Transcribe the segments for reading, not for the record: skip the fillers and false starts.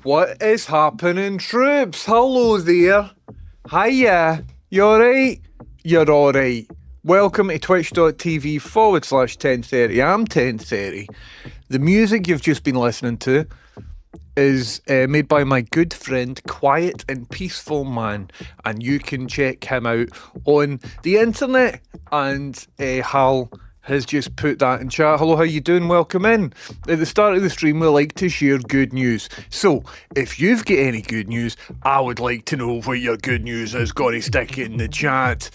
What is happening, troops? Hello there. Hiya. You alright? You're alright. Welcome to twitch.tv/1030. I'm 1030. The music you've just been listening to is made by my good friend, Quiet and Peaceful Man, and you can check him out on the internet. And Hal has just put that in chat. Hello, how you doing? Welcome in. At the start of the stream, we like to share good news. So, if you've got any good news, I would like to know what your good news is. Got to stick it in the chat.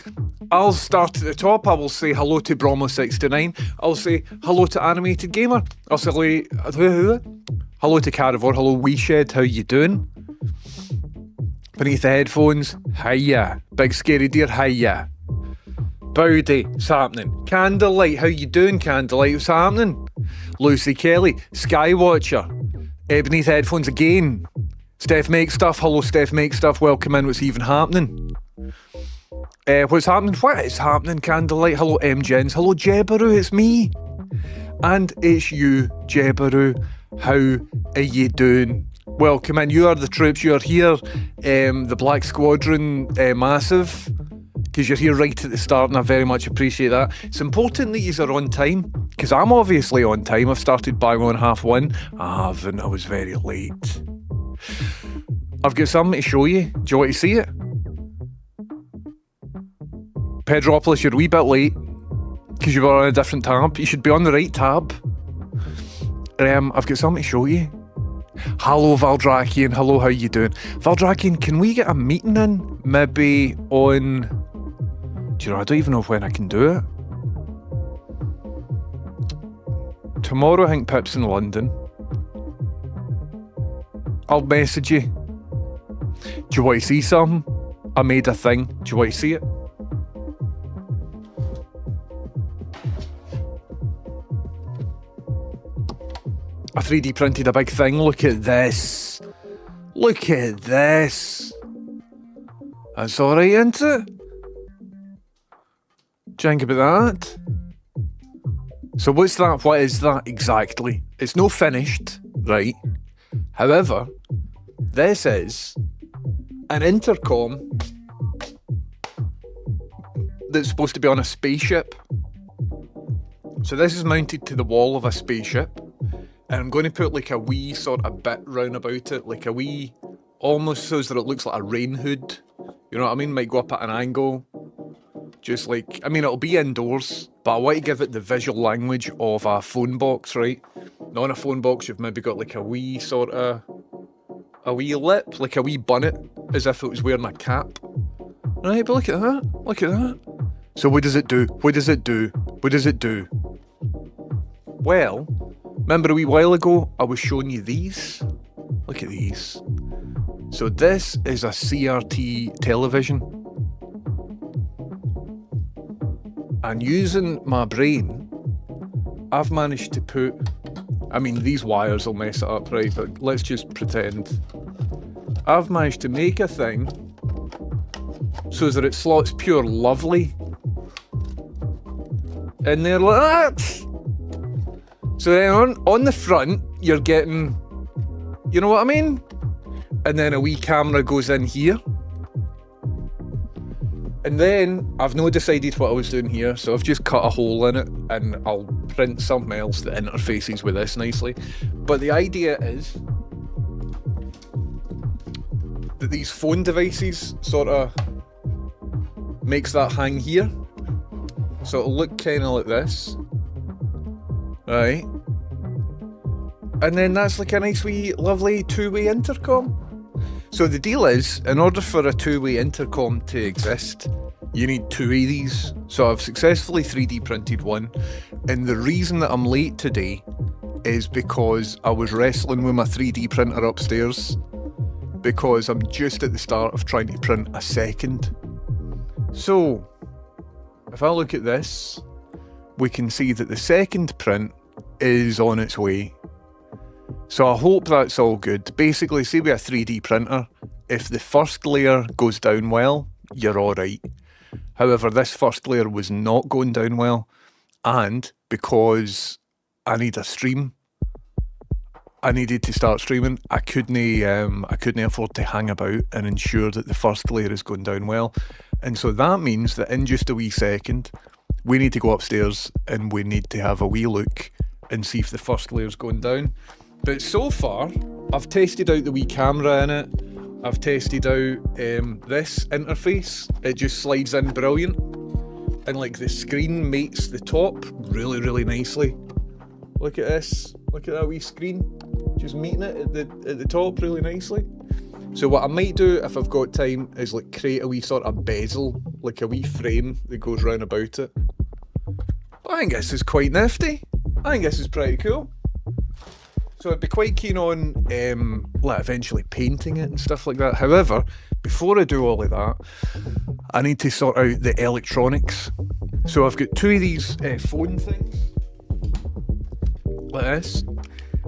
I'll start at the top. I will say hello to Bromo69. I'll say hello to Animated Gamer. I'll say hello to Carivore. Hello, Weeshed. How you doing? Beneath the headphones, hiya. Big Scary Deer, hiya. Bowdy, what's happening? Candlelight, how you doing, Candlelight? What's happening? Lucy Kelly, Skywatcher. Beneath headphones again. Steph Make Stuff, hello Steph Make Stuff, welcome in, what's even happening? What's happening? What is happening, Candlelight? Hello M-Gens, hello Jebaru, it's me. And it's you, Jebaru. How are you doing? Welcome in, you are the troops, you are here. The Black Squadron, massive. Because you're here right at the start and I very much appreciate that. It's important that you are on time, because I'm obviously on time. I've started bang on 1:30. I haven't, I was very late. I've got something to show you. Do you want to see it? Pedropolis, you're a wee bit late, because you were on a different tab. You should be on the right tab. I've got something to show you. Hello Valdrakian, hello, how you doing? Valdrakian, can we get a meeting in? Maybe on... Do you know, I don't even know when I can do it. Tomorrow, I think Pip's in London. I'll message you. Do you want to see something? I made a thing. Do you want to see it? I 3D printed a big thing. Look at this. Look at this. That's alright, isn't it? Do you think about that? So what's that? What is that exactly? It's no finished, right? However, this is an intercom that's supposed to be on a spaceship. So this is mounted to the wall of a spaceship. And I'm going to put like a wee sort of bit round about it, like a wee, almost so that it looks like a rain hood. You know what I mean? Might go up at an angle. Just like, I mean, it'll be indoors, but I want to give it the visual language of a phone box, right? Now on a phone box, you've maybe got like a wee sort of, a wee lip, like a wee bonnet, as if it was wearing a cap. Right, but look at that, look at that. So what does it do? What does it do? What does it do? Well, remember a wee while ago, I was showing you these? Look at these. So this is a CRT television. And using my brain, I've managed to put... I mean, these wires will mess it up, right? But let's just pretend. I've managed to make a thing so that it slots pure lovely in there like that. So then on the front, you're getting... You know what I mean? And then a wee camera goes in here. And then, I've not decided what I was doing here, so I've just cut a hole in it, and I'll print something else that interfaces with this nicely. But the idea is that these phone devices sort of makes that hang here. So it'll look kind of like this. Right? And then that's like a nice wee, lovely two-way intercom. So the deal is, in order for a two-way intercom to exist, you need two of these. So I've successfully 3D printed one, and the reason that I'm late today is because I was wrestling with my 3D printer upstairs, because I'm just at the start of trying to print a second. So, if I look at this, we can see that the second print is on its way. So I hope that's all good. Basically, say with a 3D printer, if the first layer goes down well, you're alright. However, this first layer was not going down well, and because I need a stream, I needed to start streaming. I couldn't afford to hang about and ensure that the first layer is going down well. And so that means that in just a wee second, we need to go upstairs and we need to have a wee look and see if the first layer's going down. But so far, I've tested out the wee camera in it. I've tested out this interface. It just slides in brilliant. And like the screen mates the top really, really nicely. Look at this. Look at that wee screen. Just meeting it at the top really nicely. So what I might do if I've got time is like create a wee sort of bezel, like a wee frame that goes round about it. I think this is quite nifty. I think this is pretty cool. So I'd be quite keen on like eventually painting it and stuff like that. However, before I do all of that, I need to sort out the electronics. So I've got two of these phone things, like this.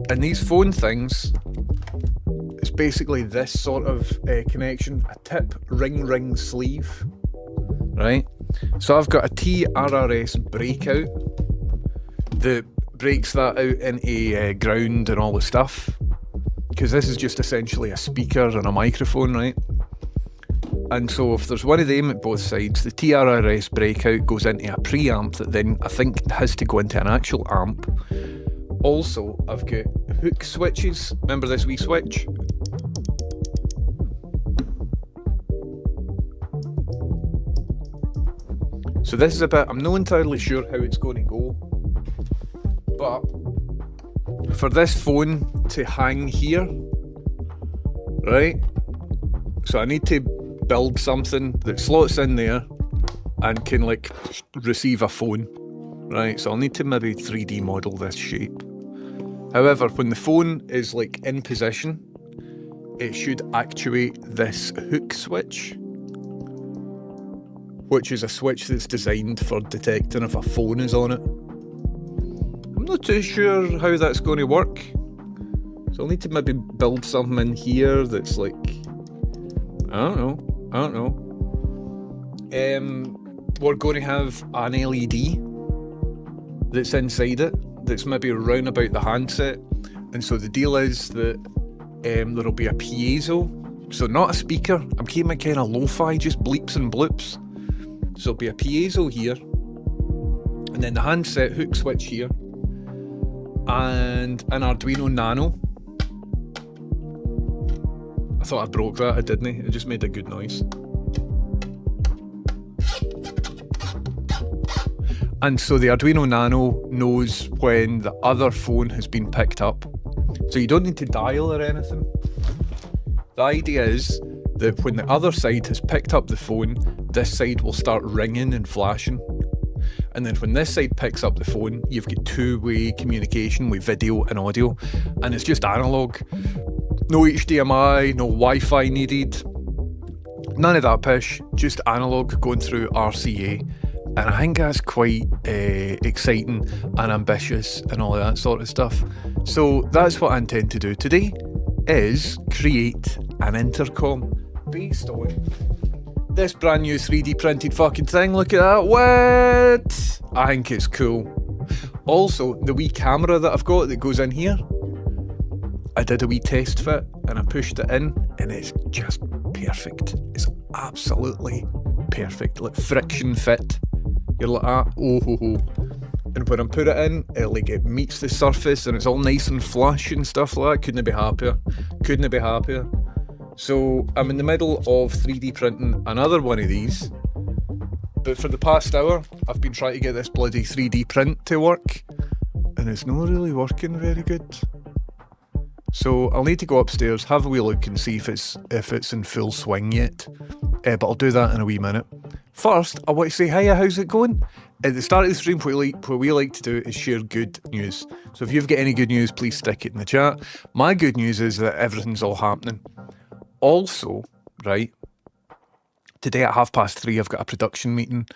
And these phone things, it's basically this sort of connection, a tip ring sleeve, right? So I've got a TRRS breakout that breaks that out into ground and all the stuff, because this is just essentially a speaker and a microphone, right? And so if there's one of them at both sides, the TRRS breakout goes into a preamp that then I think has to go into an actual amp. Also, I've got hook switches. Remember this wee switch? So this is a bit, I'm not entirely sure how it's going to go, but for this phone to hang here, right? So I need to build something that slots in there and can like receive a phone, right? So I'll need to maybe 3D model this shape. However, when the phone is like in position, it should actuate this hook switch, which is a switch that's designed for detecting if a phone is on it. I'm not too sure how that's going to work. So I'll need to maybe build something in here that's like, I don't know. We're going to have an LED that's inside it, that's maybe round about the handset. And so the deal is that there'll be a piezo, so not a speaker. I'm keeping it kind of lo-fi, just bleeps and bloops. So there'll be a piezo here, and then the handset hook switch here, and an Arduino Nano. I thought I broke that, I didn't. It just made a good noise. And so the Arduino Nano knows when the other phone has been picked up. So you don't need to dial or anything. The idea is that when the other side has picked up the phone, this side will start ringing and flashing. And then when this side picks up the phone, you've got two-way communication with video and audio. And it's just analog. No HDMI, no Wi-Fi needed. None of that pish, just analog going through RCA. And I think that's quite exciting and ambitious and all of that sort of stuff. So that's what I intend to do today, is create an intercom based on this brand new 3D printed fucking thing. Look at that, what? I think it's cool. Also, the wee camera that I've got that goes in here, I did a wee test fit and I pushed it in and it's just perfect. It's absolutely perfect, like friction fit. You're like, oh ho ho. And when I put it in, it meets the surface and it's all nice and flush and stuff like that. Couldn't be happier. So I'm in the middle of 3D printing another one of these. But for the past hour, I've been trying to get this bloody 3D print to work. And it's not really working very good. So I'll need to go upstairs, have a wee look and see if it's in full swing yet. But I'll do that in a wee minute. First, I want to say hiya, how's it going? At the start of the stream, what we like to do is share good news. So if you've got any good news, please stick it in the chat. My good news is that everything's all happening. Also, right, today at 3:30, I've got a production meeting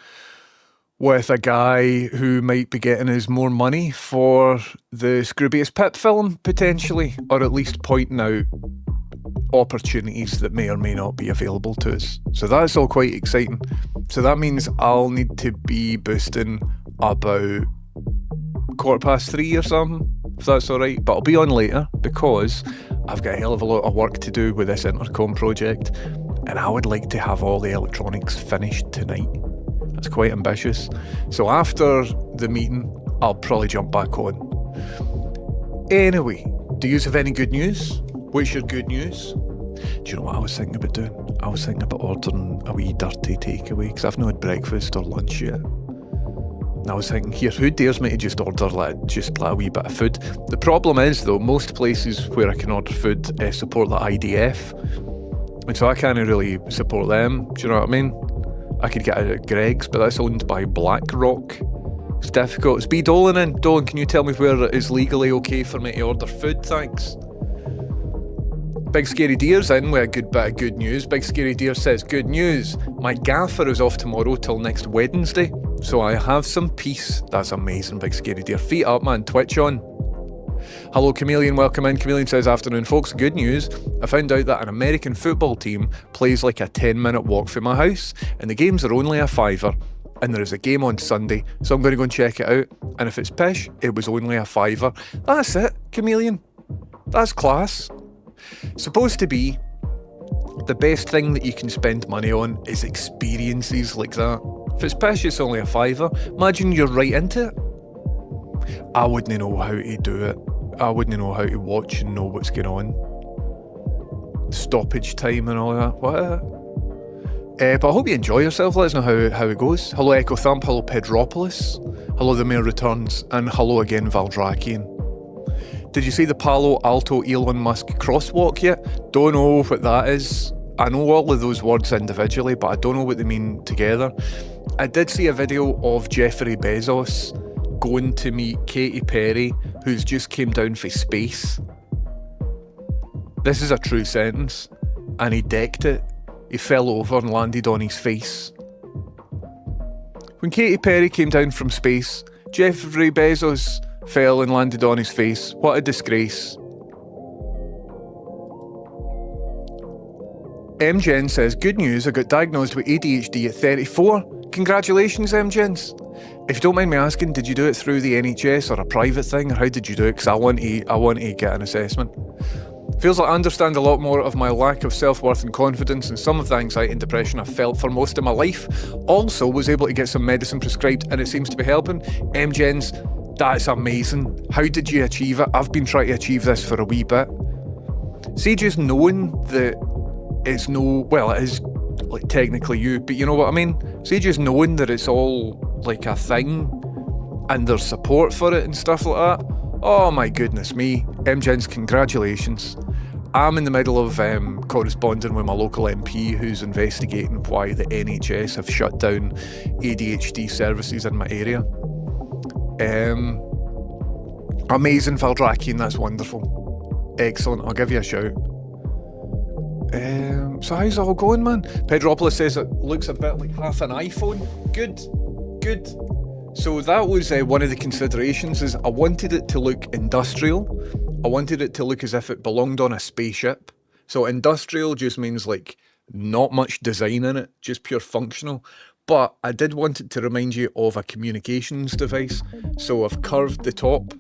with a guy who might be getting us more money for the Scroobius Pip film, potentially, or at least pointing out opportunities that may or may not be available to us. So that's all quite exciting. So that means I'll need to be boosting about 3:15 or something. if that's alright. But I'll be on later because I've got a hell of a lot of work to do with this intercom project, and I would like to have all the electronics finished tonight. That's quite ambitious. So after the meeting, I'll probably jump back on. Anyway, do you have any good news? What's your good news? Do you know what I was thinking about doing? I was thinking about ordering a wee dirty takeaway because I've not had breakfast or lunch yet. And I was thinking, here, who dares me to just order just a wee bit of food? The problem is, though, most places where I can order food support the IDF, and so I can't really support them. Do you know what I mean? I could get it at Greg's, but that's owned by BlackRock. It's difficult. It's B. Dolan in. Dolan, can you tell me where it is legally okay for me to order food? Thanks. Big Scary Deer's in with a good bit of good news. Big Scary Deer says, good news. My gaffer is off tomorrow till next Wednesday, so I have some peace. That's amazing, Big Scary Deer. Feet up, man. Twitch on. Hello, Chameleon. Welcome in. Chameleon says, afternoon, folks. Good news. I found out that an American football team plays like a 10-minute walk from my house, and the games are only a £5. And there is a game on Sunday, so I'm going to go and check it out. And if it's pish, it was only a £5. That's it, Chameleon. That's class. Supposed to be the best thing that you can spend money on is experiences like that. If it's pish, it's only a £5. Imagine you're right into it. I wouldn't know how to do it. I wouldn't know how to watch and know what's going on. Stoppage time and all that. What? But I hope you enjoy yourself. Let us know how it goes. Hello, Echo Thump. Hello, Pedropolis. Hello, The Mayor Returns. And hello again, Valdrakian. Did you see the Palo Alto Elon Musk crosswalk yet? Don't know what that is. I know all of those words individually, but I don't know what they mean together. I did see a video of Jeffrey Bezos going to meet Katy Perry, who's just came down for space. This is a true sentence. And he decked it. He fell over and landed on his face. When Katy Perry came down from space, Jeffrey Bezos fell and landed on his face. What a disgrace. MGen says, good news, I got diagnosed with ADHD at 34. Congratulations, MGens. If you don't mind me asking, did you do it through the NHS or a private thing, or how did you do it? Because I want to get an assessment. Feels like I understand a lot more of my lack of self-worth and confidence and some of the anxiety and depression I've felt for most of my life. Also was able to get some medicine prescribed and it seems to be helping. MGens, that's amazing. How did you achieve it? I've been trying to achieve this for a wee bit. See, just knowing that it is like technically you, but you know what I mean? See, just knowing that it's all like a thing and there's support for it and stuff like that. Oh my goodness me. MGens, congratulations. I'm in the middle of corresponding with my local MP who's investigating why the NHS have shut down ADHD services in my area. Amazing, Valdrakian, that's wonderful. Excellent, I'll give you a shout. So how's it all going, man? Pedropolis says it looks a bit like half an iPhone. Good. So that was one of the considerations, is I wanted it to look industrial. I wanted it to look as if it belonged on a spaceship. So industrial just means like not much design in it, just pure functional. But I did want it to remind you of a communications device. So I've curved the top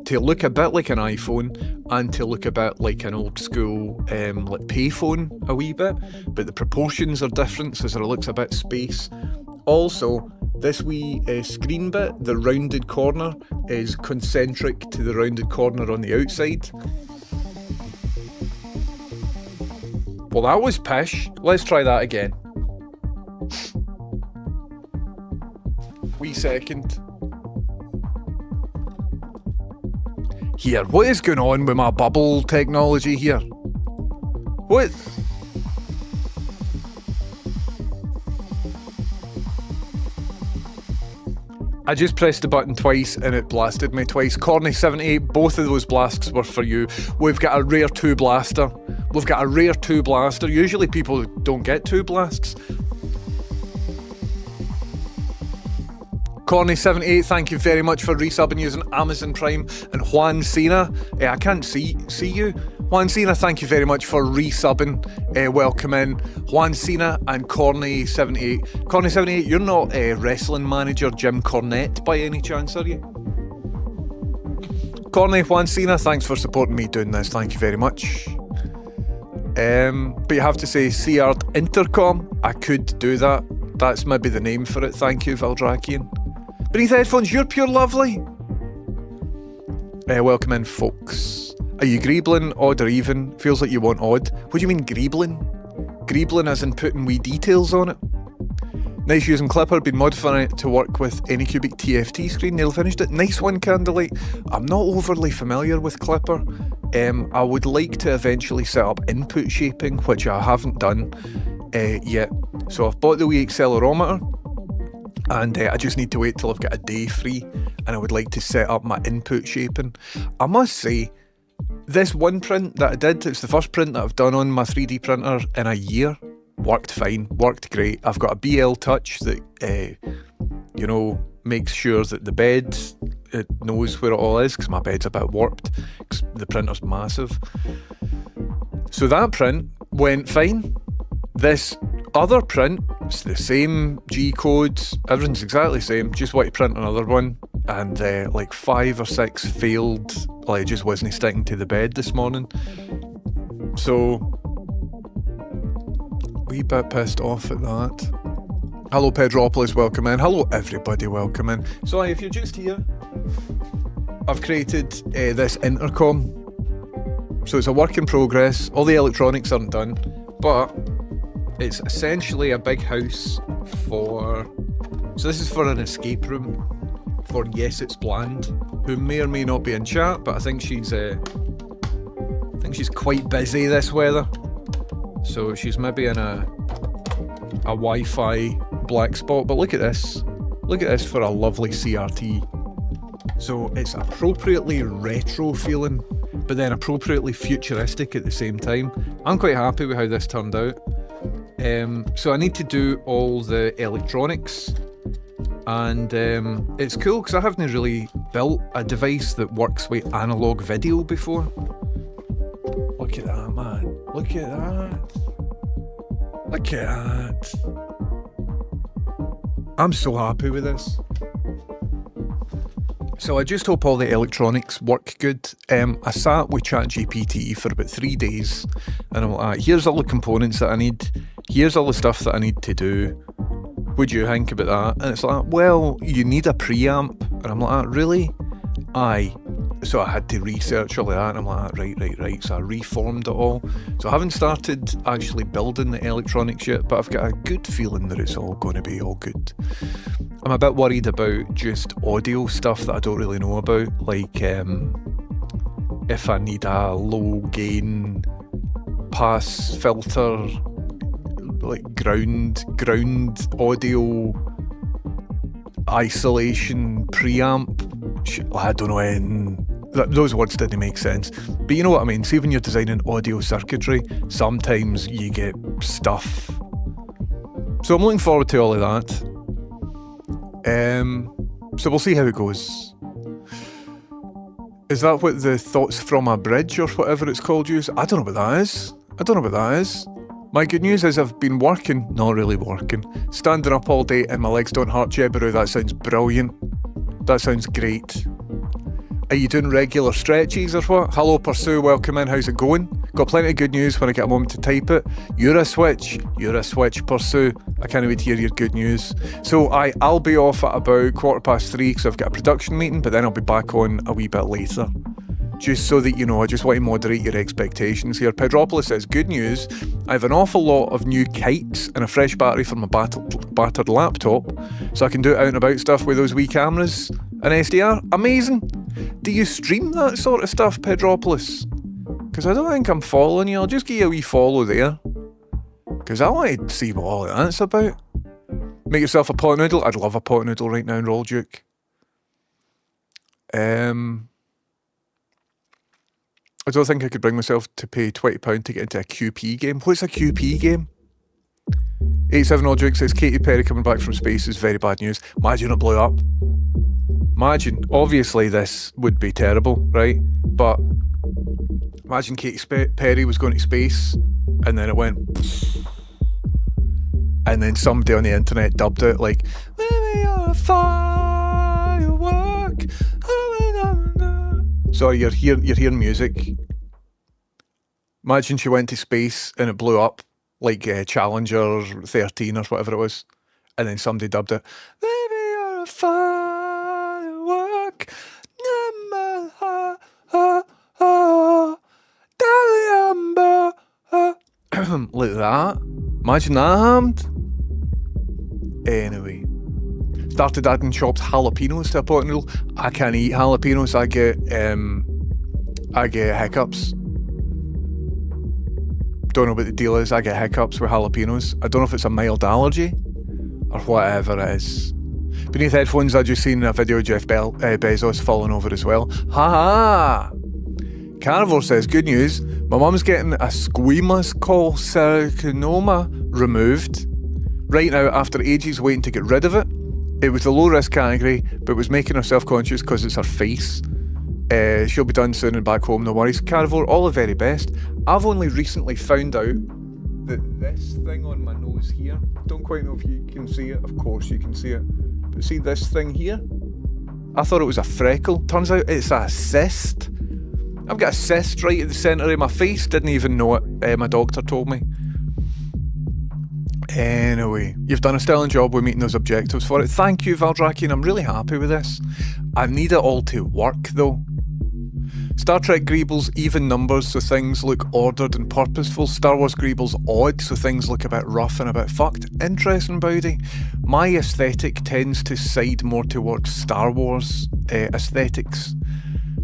to look a bit like an iPhone and to look a bit like an old school like payphone a wee bit. But the proportions are different, so it looks a bit space. Also, this wee screen bit, the rounded corner, is concentric to the rounded corner on the outside. Well, that was pish. Let's try that again. Wee second. Here, what is going on with my bubble technology here? What? I just pressed the button twice and it blasted me twice. Corny78, both of those blasts were for you. We've got a rare 2 blaster. Usually people don't get 2 blasts. Corny78, thank you very much for resubbing using Amazon Prime. And Juan Cena, I can't see you. Juan Cena, thank you very much for resubbing. Welcome in. Juan Cena and Corny78. Corny78, you're not wrestling manager Jim Cornette by any chance, are you? Corny Juancina, thanks for supporting me doing this. Thank you very much. But you have to say Seard Intercom. I could do that. That's maybe the name for it. Thank you, Valdrakian. Beneath headphones, you're pure lovely. Welcome in, folks. Are you greebling, odd or even? Feels like you want odd. What do you mean greebling? Greebling as in putting wee details on it. Nice using Clipper, been modifying it to work with Anycubic TFT screen, nearly finished it. Nice one, Candlelight. I'm not overly familiar with Clipper. I would like to eventually set up input shaping, which I haven't done yet. So I've bought the wee accelerometer, and I just need to wait till I've got a day free, and I would like to set up my input shaping. I must say, this one print that I did, it's the first print that I've done on my 3D printer in a year. Worked fine, worked great. I've got a BL touch that, makes sure that the bed, it knows where it all is, because my bed's a bit warped, because the printer's massive. So that print went fine. This other print, it's the same G-code, everything's exactly the same, just want to print another one, and like 5 or 6 failed, like it just wasn't sticking to the bed this morning. So, wee bit pissed off at that. Hello Pedropolis, welcome in. Hello everybody, welcome in. So if you're just here, I've created this intercom. So it's a work in progress. All the electronics aren't done, but it's essentially a big house for... So this is for an escape room for Yes It's Bland, who may or may not be in chat, but I think she's quite busy this weather. So she's maybe in a Wi-Fi black spot, but look at this. Look at this for a lovely CRT. So it's appropriately retro feeling, but then appropriately futuristic at the same time. I'm quite happy with how this turned out. So I need to do all the electronics, and it's cool because I haven't really built a device that works with analog video before. Look at that, man. Look at that. Look at that. I'm so happy with this. So I just hope all the electronics work good. I sat with ChatGPT for about 3 days, and I'm like, here's all the components that I need. Here's all the stuff that I need to do. What do you think about that? And it's like, well, you need a preamp. And I'm like, really? Aye. So I had to research all of that, and I'm like, right. So I reformed it all. So I haven't started actually building the electronics yet, but I've got a good feeling that it's all going to be all good. I'm a bit worried about just audio stuff that I don't really know about, like if I need a low gain pass filter, like ground audio isolation preamp. I don't know, those words didn't make sense, but you know what I mean. See, when you're designing audio circuitry, sometimes you get stuff. So I'm looking forward to all of that. So we'll see how it goes. Is that what the Thoughts from a Bridge or whatever it's called use? I don't know what that is. My good news is I've been working, not really working, standing up all day and my legs don't hurt. Jebaru, that sounds brilliant. That sounds great. Are you doing regular stretches or what? Hello Pursue, welcome in, how's it going? Got plenty of good news when I get a moment to type it. You're a switch, Pursue. I can't wait to hear your good news. So I'll be off at about 3:15 because I've got a production meeting, but then I'll be back on a wee bit later. Just so that you know, I just want to moderate your expectations here. Pedropolis says, good news, I have an awful lot of new kites and a fresh battery for my battered laptop, so I can do out and about stuff with those wee cameras and SDR. Amazing! Do you stream that sort of stuff, Pedropolis? Because I don't think I'm following you. I'll just give you a wee follow there, because I want to see what all of that's about. Make yourself a pot noodle. I'd love a pot noodle right now, Roll Duke. I don't think I could bring myself to pay £20 to get into a QP game. What's a QP game? 87 Odd Duke says, Katy Perry coming back from space is very bad news. Imagine it blew up. Imagine, obviously this would be terrible, right? But imagine Katy Perry was going to space and then it went, and then somebody on the internet dubbed it like, "We are a firework." Sorry, you're hearing music. Imagine she went to space and it blew up like Challenger 13 or whatever it was, and then somebody dubbed it. Baby, you're a firework. Like that. Imagine that happened. Anyway, started adding chopped jalapenos to a pot noodle. I can't eat jalapenos. I get hiccups. Don't know what the deal is. I get hiccups with jalapenos. I don't know if it's a mild allergy or whatever it is. Beneath headphones, I just seen a video of Jeff Bezos falling over as well. Ha! Carnivore says, good news, my mum's getting a squamous carcinoma removed right now after ages waiting to get rid of it. It was a low risk category, but was making her self-conscious because it's her face. She'll be done soon and back home, no worries. Carnivore, all the very best. I've only recently found out that this thing on my nose here, don't quite know if you can see it, of course you can see it, but see this thing here? I thought it was a freckle, turns out it's a cyst. I've got a cyst right at the centre of my face, didn't even know it, my doctor told me. Anyway, you've done a sterling job with meeting those objectives for it. Thank you, Valdrakian, I'm really happy with this. I need it all to work though. Star Trek Greebles even numbers so things look ordered and purposeful. Star Wars Greebles odd so things look a bit rough and a bit fucked. Interesting, Bowdy. My aesthetic tends to side more towards Star Wars aesthetics.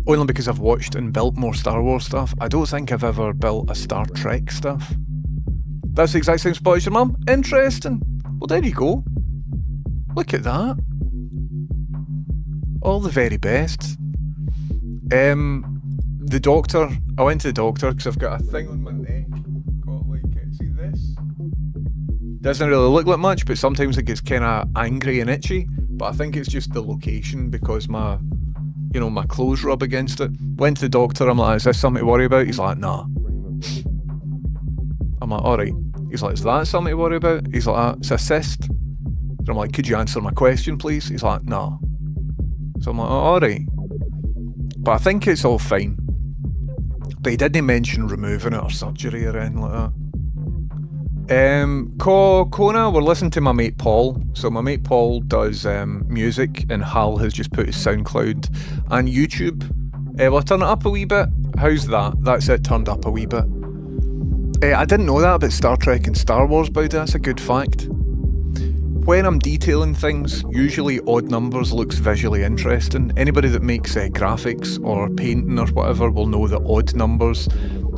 Only because I've watched and built more Star Wars stuff. I don't think I've ever built a Star Trek stuff. That's the exact same spot as your mum? Interesting. Well, there you go. Look at that. All the very best. The doctor, I went to the doctor because I've got a thing on my neck. Got like, see this? Doesn't really look like much, but sometimes it gets kind of angry and itchy. But I think it's just the location because my clothes rub against it. Went to the doctor, I'm like, is this something to worry about? He's like, nah. I'm like, alright. He's like, is that something to worry about? He's like, it's a cyst. And I'm like, could you answer my question, please? He's like, nah. So I'm like, oh, alright. But I think it's all fine. But he didn't mention removing it or surgery or anything like that. Kona, we're listening to my mate Paul. So my mate Paul does music, and Hal has just put his SoundCloud and YouTube. Will I turn it up a wee bit? How's that? That's it, turned up a wee bit. I didn't know that about Star Trek and Star Wars, but that's a good fact. When I'm detailing things, usually odd numbers looks visually interesting. Anybody that makes graphics or painting or whatever will know that odd numbers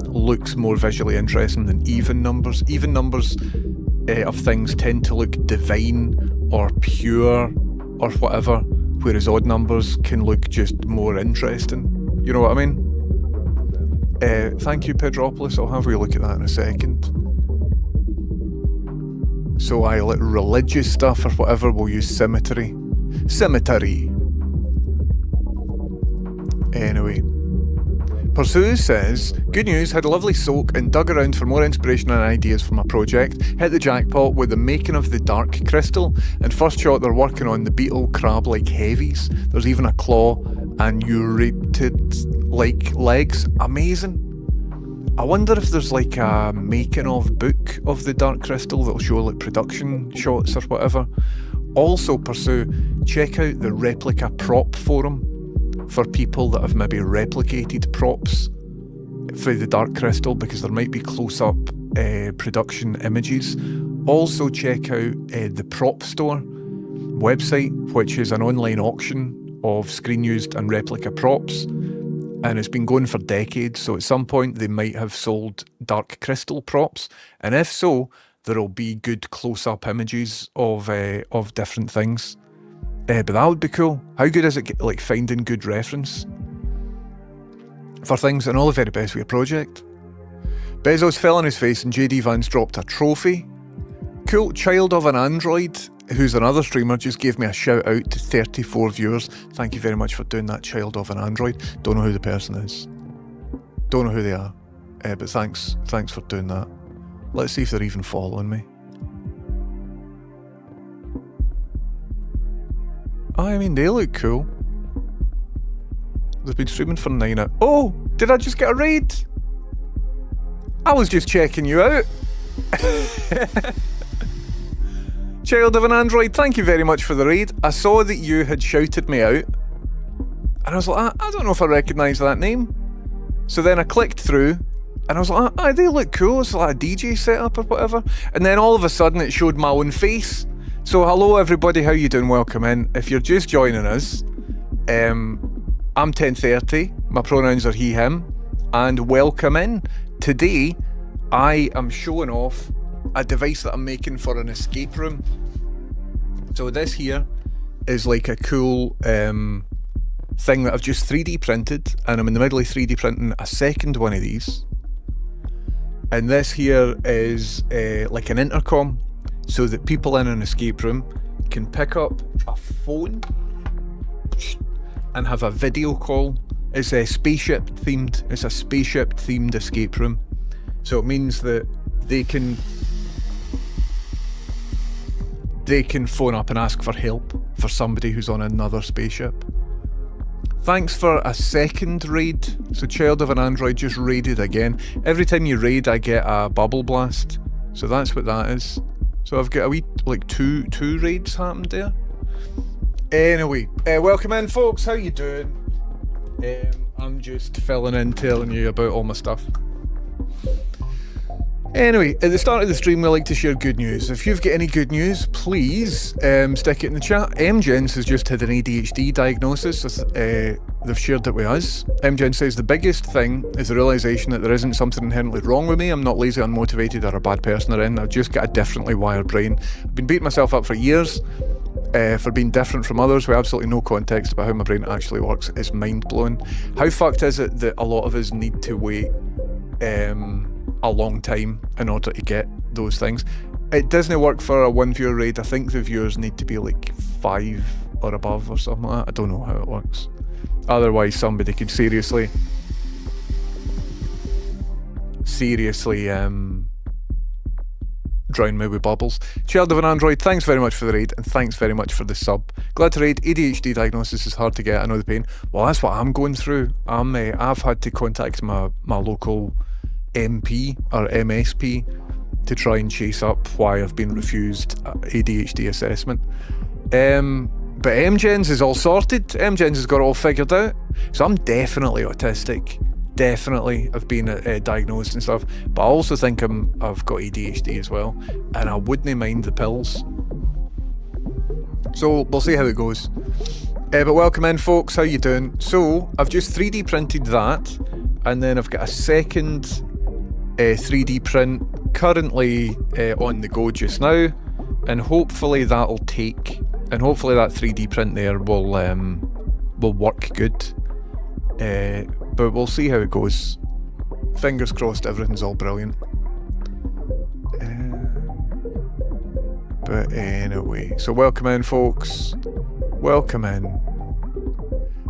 looks more visually interesting than even numbers. Even numbers of things tend to look divine or pure or whatever, whereas odd numbers can look just more interesting. You know what I mean? Thank you, Pedropolis. I'll have a look at that in a second. So like religious stuff or whatever, we'll use symmetry. Symmetry. Anyway. Pursue says, good news, had a lovely soak and dug around for more inspiration and ideas for my project. Hit the jackpot with the making of the dark crystal, and first shot they're working on the beetle crab-like heavies. There's even a claw and urated-like legs. Amazing. I wonder if there's like a making of book of the dark crystal that'll show like production shots or whatever. Also, Pursue, check out the replica prop forum for people that have maybe replicated props for the dark crystal, because there might be close-up production images. Also check out the Prop Store website, which is an online auction of screen used and replica props. And it's been going for decades, so at some point they might have sold dark crystal props, and if so, there'll be good close-up images of different things. But that would be cool. How good is it, like, finding good reference for things? And all the very best with your project. Bezos fell on his face and JD Vance dropped a trophy. Cool. Child of an Android, who's another streamer, just gave me a shout out to 34 viewers. Thank you very much for doing that, Child of an Android. Don't know who the person is. Don't know who they are. But thanks for doing that. Let's see if they're even following me. I mean, they look cool. They've been streaming for 9 hours. Oh, did I just get a raid? I was just checking you out. Child of an Android, thank you very much for the raid. I saw that you had shouted me out, and I was like, I don't know if I recognise that name. So then I clicked through, and I was like, they look cool. It's like a DJ setup or whatever. And then all of a sudden it showed my own face. So hello everybody, how you doing? Welcome in. If you're just joining us, I'm 1030, my pronouns are he, him, and welcome in. Today, I am showing off a device that I'm making for an escape room. So this here is like a cool thing that I've just 3D printed, and I'm in the middle of 3D printing a second one of these. And this here is like an intercom, so that people in an escape room can pick up a phone and have a video call. It's a spaceship themed. It's a spaceship themed escape room. So it means that they can phone up and ask for help for somebody who's on another spaceship. Thanks for a second raid. So Child of an Android just raided again. Every time you raid, I get a bubble blast. So that's what that is. So I've got a wee, like two raids happened there. Anyway, welcome in folks, how you doing? I'm just filling in, telling you about all my stuff. Anyway, at the start of the stream we like to share good news. If you've got any good news, please stick it in the chat. MGens has just had an ADHD diagnosis. They've shared it with us. MGen says the biggest thing is the realisation that there isn't something inherently wrong with me. I'm not lazy, unmotivated or a bad person or anything. I've just got a differently wired brain. I've been beating myself up for years for being different from others with absolutely no context about how my brain actually works. It's mind-blowing. How fucked is it that a lot of us need to wait a long time in order to get those things? It doesn't work for a 1 viewer raid. I think the viewers need to be like 5 or above or something like that. I don't know how it works. Otherwise somebody could seriously drown me with bubbles. Child of an Android, thanks very much for the raid, and thanks very much for the sub. Glad to raid. ADHD diagnosis is hard to get, I know the pain. Well, that's what I'm going through. I've had to contact my local MP or MSP to try and chase up why I've been refused ADHD assessment. But MGens is all sorted. MGens has got it all figured out. So I'm definitely autistic. Definitely I've been diagnosed and stuff. But I also think I've got ADHD as well. And I wouldn't mind the pills. So we'll see how it goes. But welcome in folks, how you doing? So I've just 3D printed that. And then I've got a second 3D print currently on the go just now. And hopefully that'll take... And hopefully that 3D print there will work good. But we'll see how it goes. Fingers crossed everything's all brilliant. But anyway, so welcome in folks. Welcome in.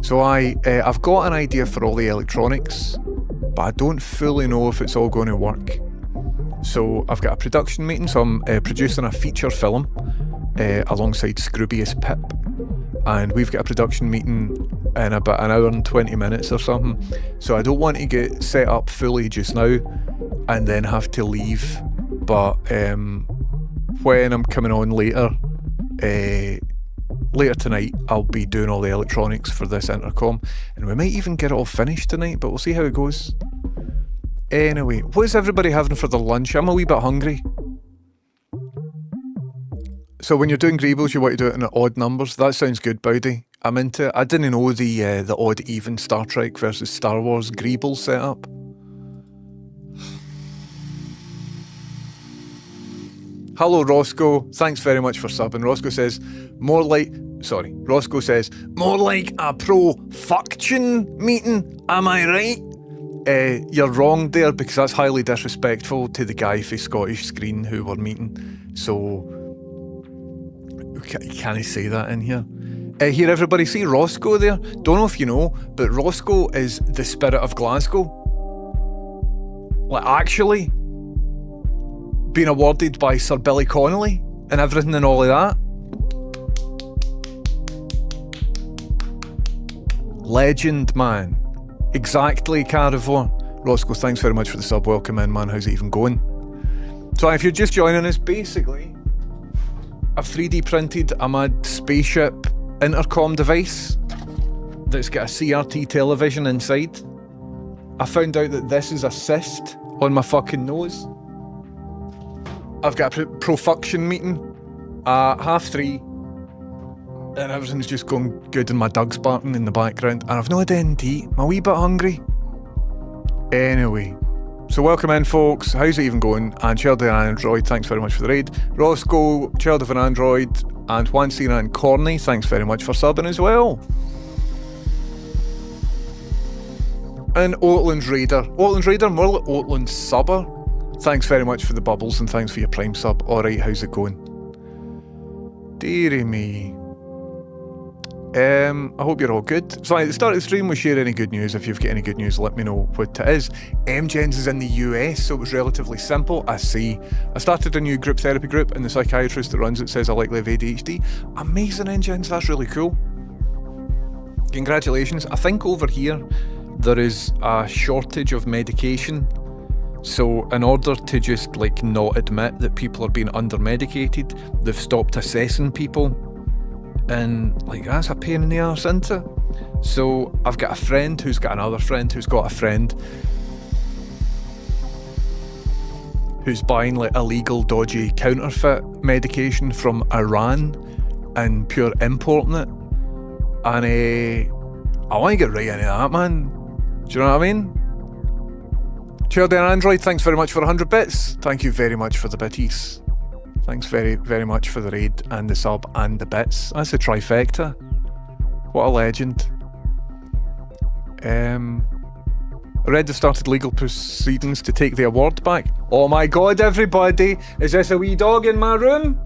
So I've got an idea for all the electronics, but I don't fully know if it's all going to work. So I've got a production meeting, so I'm producing a feature film alongside Scroobius Pip, and we've got a production meeting in about an hour and 20 minutes or something, so I don't want to get set up fully just now and then have to leave. But when I'm coming on later tonight, I'll be doing all the electronics for this intercom, and we might even get it all finished tonight, but we'll see how it goes. Anyway, what is everybody having for their lunch? I'm a wee bit hungry. So when you're doing Greebles, you want to do it in odd numbers. That sounds good, Bowdy. I'm into it. I didn't know the odd even Star Trek versus Star Wars Greeble setup. Hello, Roscoe. Thanks very much for subbing. Roscoe says, Roscoe says, more like a pro-fuction meeting, am I right? You're wrong there, because that's highly disrespectful to the guy for Scottish Screen who we're meeting. So... Can I say that in here? Here, everybody, see Roscoe there? Don't know if you know, but Roscoe is the spirit of Glasgow. Like, actually, being awarded by Sir Billy Connolly and everything and all of that. Legend, man. Exactly, Carivore. Roscoe, thanks very much for the sub. Welcome in, man. How's it even going? So if you're just joining us, basically, I've 3D printed a mad spaceship intercom device that's got a CRT television inside. I found out that this is a cyst on my fucking nose. I've got a profuction meeting at 3:30, and everything's just going good and my dog's barking in the background, and I've not had anything to eat. I'm a wee bit hungry. Anyway, so welcome in, folks. How's it even going? And Child of an Android, thanks very much for the raid. Roscoe, Child of an Android, and Juan Cena and Corny, thanks very much for subbing as well. And Oatlands Raider. Oatlands Raider, more like Oatlands Subber. Thanks very much for the bubbles and thanks for your Prime sub. Alright, how's it going? Dearie me. I hope you're all good. So at the start of the stream, we'll share any good news. If you've got any good news, let me know what it is. MGens is in the US, so it was relatively simple. I started a new group therapy group, and the psychiatrist that runs it says I likely have ADHD. Amazing, MGens, that's really cool. Congratulations. I think over here, there is a shortage of medication. So in order to just like not admit that people are being under-medicated, they've stopped assessing people. And like, that's a pain in the arse, isn't it? So I've got a friend who's got another friend who's got a friend who's buying like illegal, dodgy, counterfeit medication from Iran and pure importing it. And I want to get right into that, man. Do you know what I mean? Child and Android, thanks very much for 100 bits. Thank you very much for the bitties. Thanks very, very much for the raid and the sub and the bits. That's a trifecta. What a legend. I read they've started legal proceedings to take the award back. Oh my god, everybody! Is this a wee dog in my room?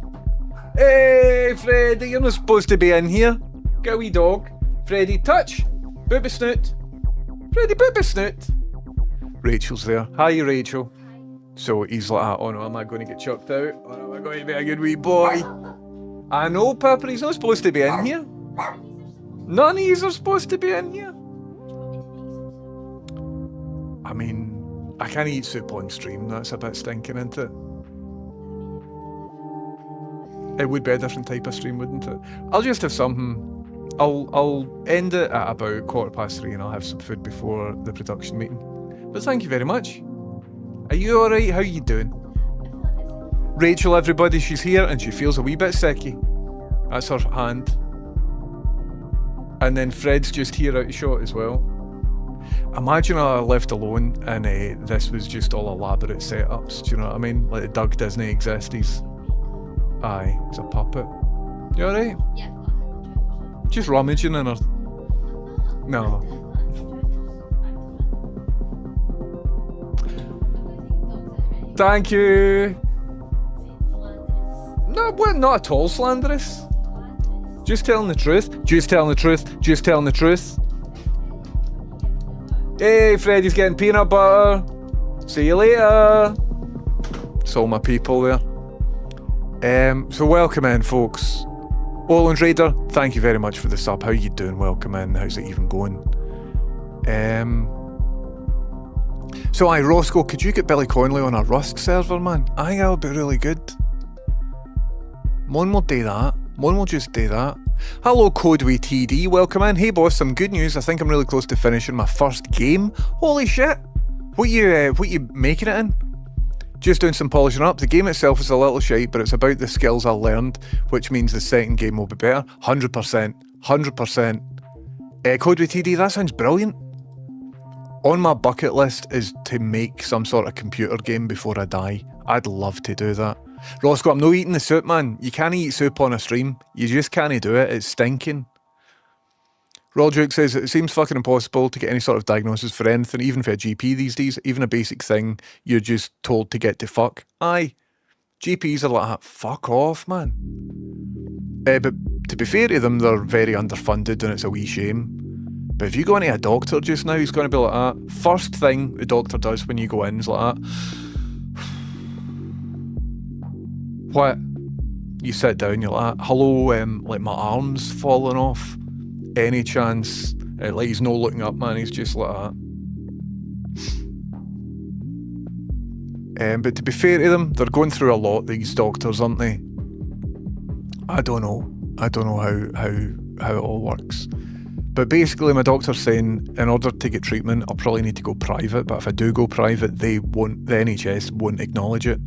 Hey, Freddy, you're not supposed to be in here. Get a wee dog. Freddy, touch. Booby snoot. Freddy, booby snoot. Rachel's there. Hi, Rachel. So he's like, oh no, am I going to get chucked out? Oh no, am I going to be a good wee boy? I know, Pepper, he's not supposed to be in here. None of these are supposed to be in here. I mean, I can't eat soup on stream, that's a bit stinking, isn't it? It would be a different type of stream, wouldn't it? I'll just have something. I'll end it at about 3:15 and I'll have some food before the production meeting. But thank you very much. Are you alright? How are you doing? Rachel, everybody, she's here and she feels a wee bit sicky. That's her hand. And then Fred's just here out of shot as well. Imagine I lived alone and this was just all elaborate setups, do you know what I mean? Like Doug Disney exists, he's a puppet. You alright? Yeah. Just rummaging in her... No. Thank you. No, we're not at all slanderous. Just telling the truth. Just telling the truth. Just telling the truth. Hey, Freddy's getting peanut butter. See you later. It's all my people there. So welcome in, folks. Oland Raider, thank you very much for the sub. How you doing? Welcome in. How's it even going? So Roscoe, could you get Billy Conley on a Rust server, man? I think that would be really good. One will do that. One will just do that. Hello, Codeway TD, welcome in. Hey boss, some good news. I think I'm really close to finishing my first game. Holy shit! What you making it in? Just doing some polishing up. The game itself is a little shite, but it's about the skills I learned, which means the second game will be better. 100%. 100%. Codeway TD, that sounds brilliant. On my bucket list is to make some sort of computer game before I die. I'd love to do that. Roscoe, I'm not eating the soup, man. You can't eat soup on a stream. You just can't do it. It's stinking. Roderick says, it seems fucking impossible to get any sort of diagnosis for anything, even for a GP these days. Even a basic thing, you're just told to get to fuck. Aye. GPs are like that. Fuck off, man. But to be fair to them, they're very underfunded and it's a wee shame. But if you go into a doctor just now, he's going to be like that. First thing the doctor does when you go in is like that. What? You sit down, you're like, hello, like my arm's falling off. Any chance Like he's no looking up, man. He's just like that. But to be fair to them, they're going through a lot, these doctors, aren't they? I don't know how it all works. But basically my doctor's saying in order to get treatment, I'll probably need to go private, but if I do go private, the NHS won't acknowledge it.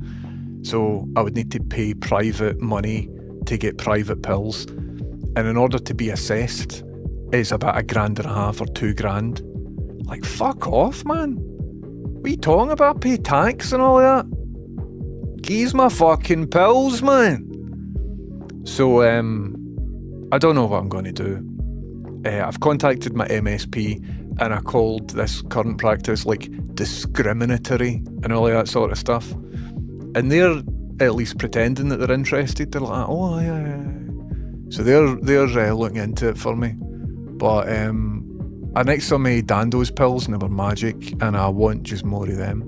So I would need to pay private money to get private pills. And in order to be assessed, it's about $1,500 or $2,000. Like, fuck off, man. What are you talking about? Pay tax and all that? Give my fucking pills, man. So, I don't know what I'm going to do. I've contacted my MSP and I called this current practice like discriminatory and all of that sort of stuff. And they're at least pretending that they're interested. They're like, oh yeah. So they're looking into it for me. But I next saw me Dando's pills and they were magic, and I want just more of them.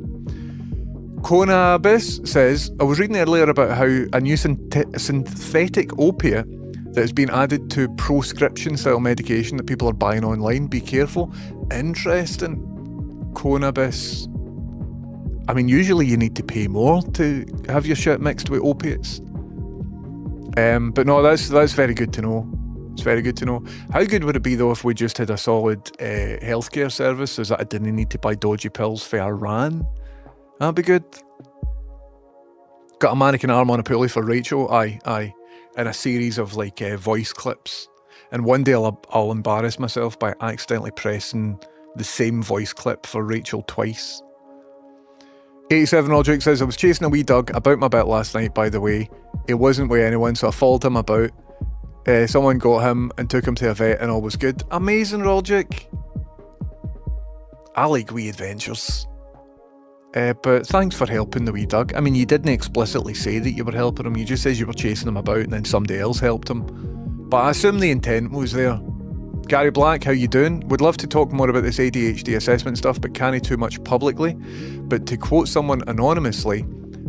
Conabis says, I was reading earlier about how a new synthetic opiate that has been added to prescription style medication that people are buying online. Be careful. Interesting. Conabis. I mean, usually you need to pay more to have your shit mixed with opiates. But no, that's very good to know. It's very good to know. How good would it be though if we just had a solid healthcare service so that I didn't need to buy dodgy pills for Iran? That'd be good. Got a mannequin arm on a pulley for Rachel. Aye. And a series of like voice clips. And one day I'll embarrass myself by accidentally pressing the same voice clip for Rachel twice. 87 Roderick says, I was chasing a wee dog about my bit last night, by the way. It wasn't with anyone, so I followed him about. Someone got him and took him to a vet and all was good. Amazing, Roderick. I like wee adventures. But thanks for helping the wee dog. I mean, you didn't explicitly say that you were helping him. You just said you were chasing him about and then somebody else helped him. But I assume the intent was there. Gary Black, how you doing? Would love to talk more about this ADHD assessment stuff, but can't too much publicly. But to quote someone anonymously,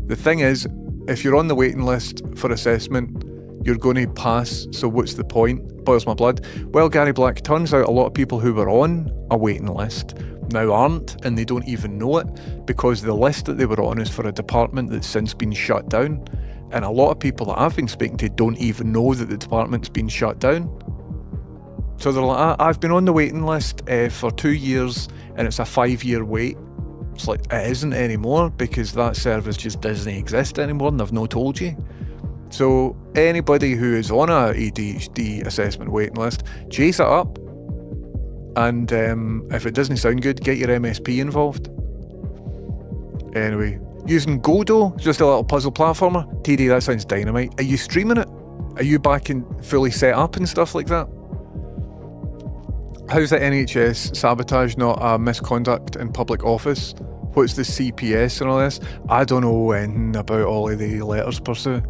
the thing is, if you're on the waiting list for assessment, you're going to pass, so what's the point? Boils my blood. Well, Gary Black, turns out a lot of people who were on a waiting list now aren't, and they don't even know it, because the list that they were on is for a department that's since been shut down. And a lot of people that I've been speaking to don't even know that the department's been shut down. So they're like, I've been on the waiting list for 2 years and it's a 5-year wait. It's like, it isn't anymore because that service just doesn't exist anymore and they've not told you. So anybody who is on a ADHD assessment waiting list, chase it up. And if it doesn't sound good, get your MSP involved. Anyway, using Godot, just a little puzzle platformer. TD, that sounds dynamite. Are you streaming it? Are you back and fully set up and stuff like that? How's the NHS sabotage not a misconduct in public office? What's the CPS and all this? I don't know anything about all of the letters per se.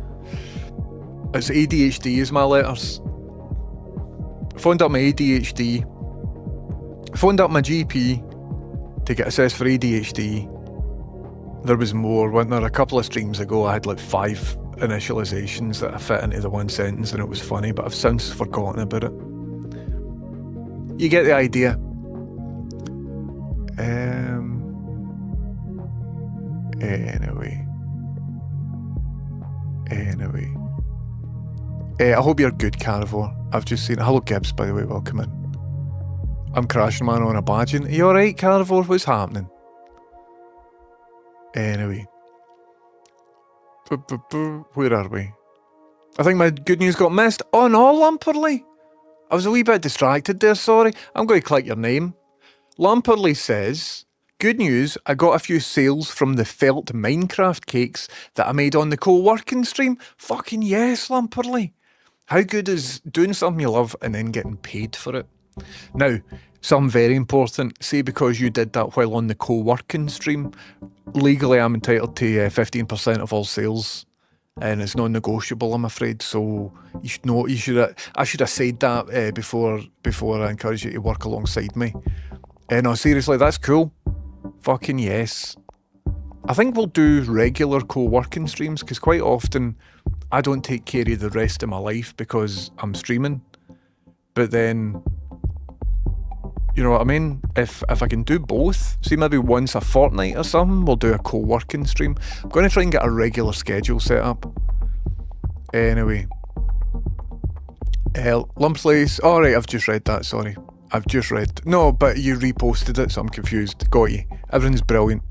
It's ADHD is my letters. Phoned up my ADHD. Phoned up my GP to get assessed for ADHD. There was more, wasn't there? A couple of streams ago I had like 5 initializations that I fit into the one sentence and it was funny, but I've since forgotten about it. You get the idea. Anyway. I hope you're good, Carnivore. I've just seen... Hello, Gibbs, by the way. Welcome in. I'm crashing, man, on a badging. Are you alright, Carnivore? What's happening? Anyway. Where are we? I think my good news got missed. Oh no, Lumperly. I was a wee bit distracted there, sorry. I'm going to click your name. Lumperly says, good news, I got a few sales from the felt Minecraft cakes that I made on the co-working stream. Fucking yes, Lumperly. How good is doing something you love and then getting paid for it? Now, something very important. Say because you did that while on the co-working stream, legally I'm entitled to 15% of all sales. And it's non-negotiable, I'm afraid. So you should know. I should have said that before I encourage you to work alongside me. No, seriously, that's cool. Fucking yes. I think we'll do regular co-working streams because quite often I don't take care of the rest of my life because I'm streaming. But then You know what I mean? If I can do both, see, maybe once a fortnight or something, we'll do a co-working stream. I'm going to try and get a regular schedule set up. Anyway. Lumpley's. Alright, I've just read that, sorry. I've just read. No, but you reposted it, so I'm confused. Got you. Everything's brilliant.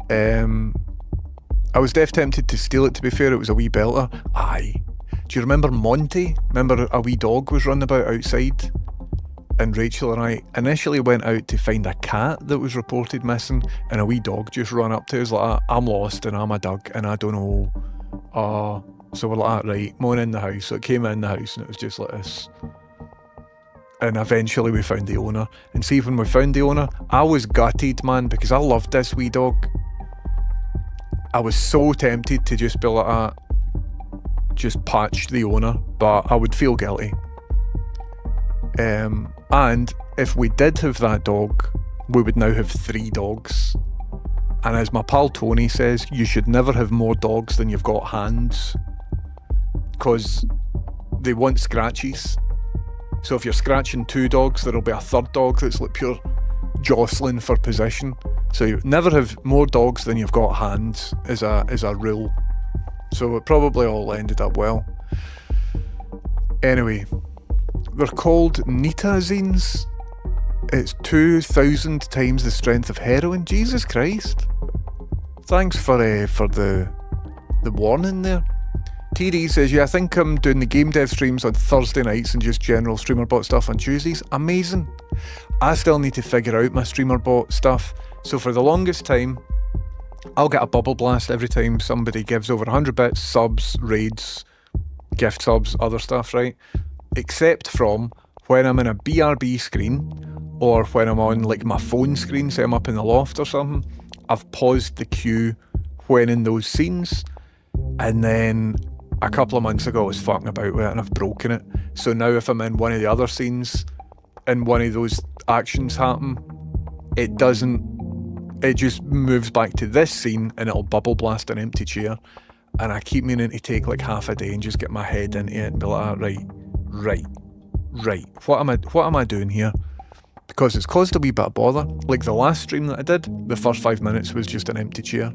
I was deaf tempted to steal it, to be fair. It was a wee belter. Aye. Do you remember Monty? Remember a wee dog was running about outside? And Rachel and I initially went out to find a cat that was reported missing, and a wee dog just ran up to us like, I'm lost and I'm a Doug and I don't know. So we're like, right, moan in the house. So it came in the house and it was just like this. And eventually we found the owner. And see, when we found the owner, I was gutted, man, because I loved this wee dog. I was so tempted to just be like, just patch the owner, but I would feel guilty. And if we did have that dog, we would now have 3 dogs. And as my pal Tony says, you should never have more dogs than you've got hands, because they want scratches. So if you're scratching 2 dogs, there'll be a 3rd dog that's like pure jostling for position. So you never have more dogs than you've got hands is a rule. So it probably all ended up well. Anyway, they're called nitazines. It's 2,000 times the strength of heroin. Jesus Christ. Thanks for the warning there. TD says, yeah, I think I'm doing the game dev streams on Thursday nights and just general streamer bot stuff on Tuesdays. Amazing. I still need to figure out my streamer bot stuff. So for the longest time, I'll get a bubble blast every time somebody gives over 100 bits, subs, raids, gift subs, other stuff, right? Except from when I'm in a BRB screen or when I'm on like my phone screen, say I'm up in the loft or something. I've paused the queue when in those scenes, and then a couple of months ago I was fucking about with it and I've broken it. So now if I'm in one of the other scenes and one of those actions happen, it just moves back to this scene and it'll bubble blast an empty chair. And I keep meaning to take like half a day and just get my head into it and be like, right. What am I doing here? Because it's caused a wee bit of bother. Like the last stream that I did, the first 5 minutes was just an empty chair.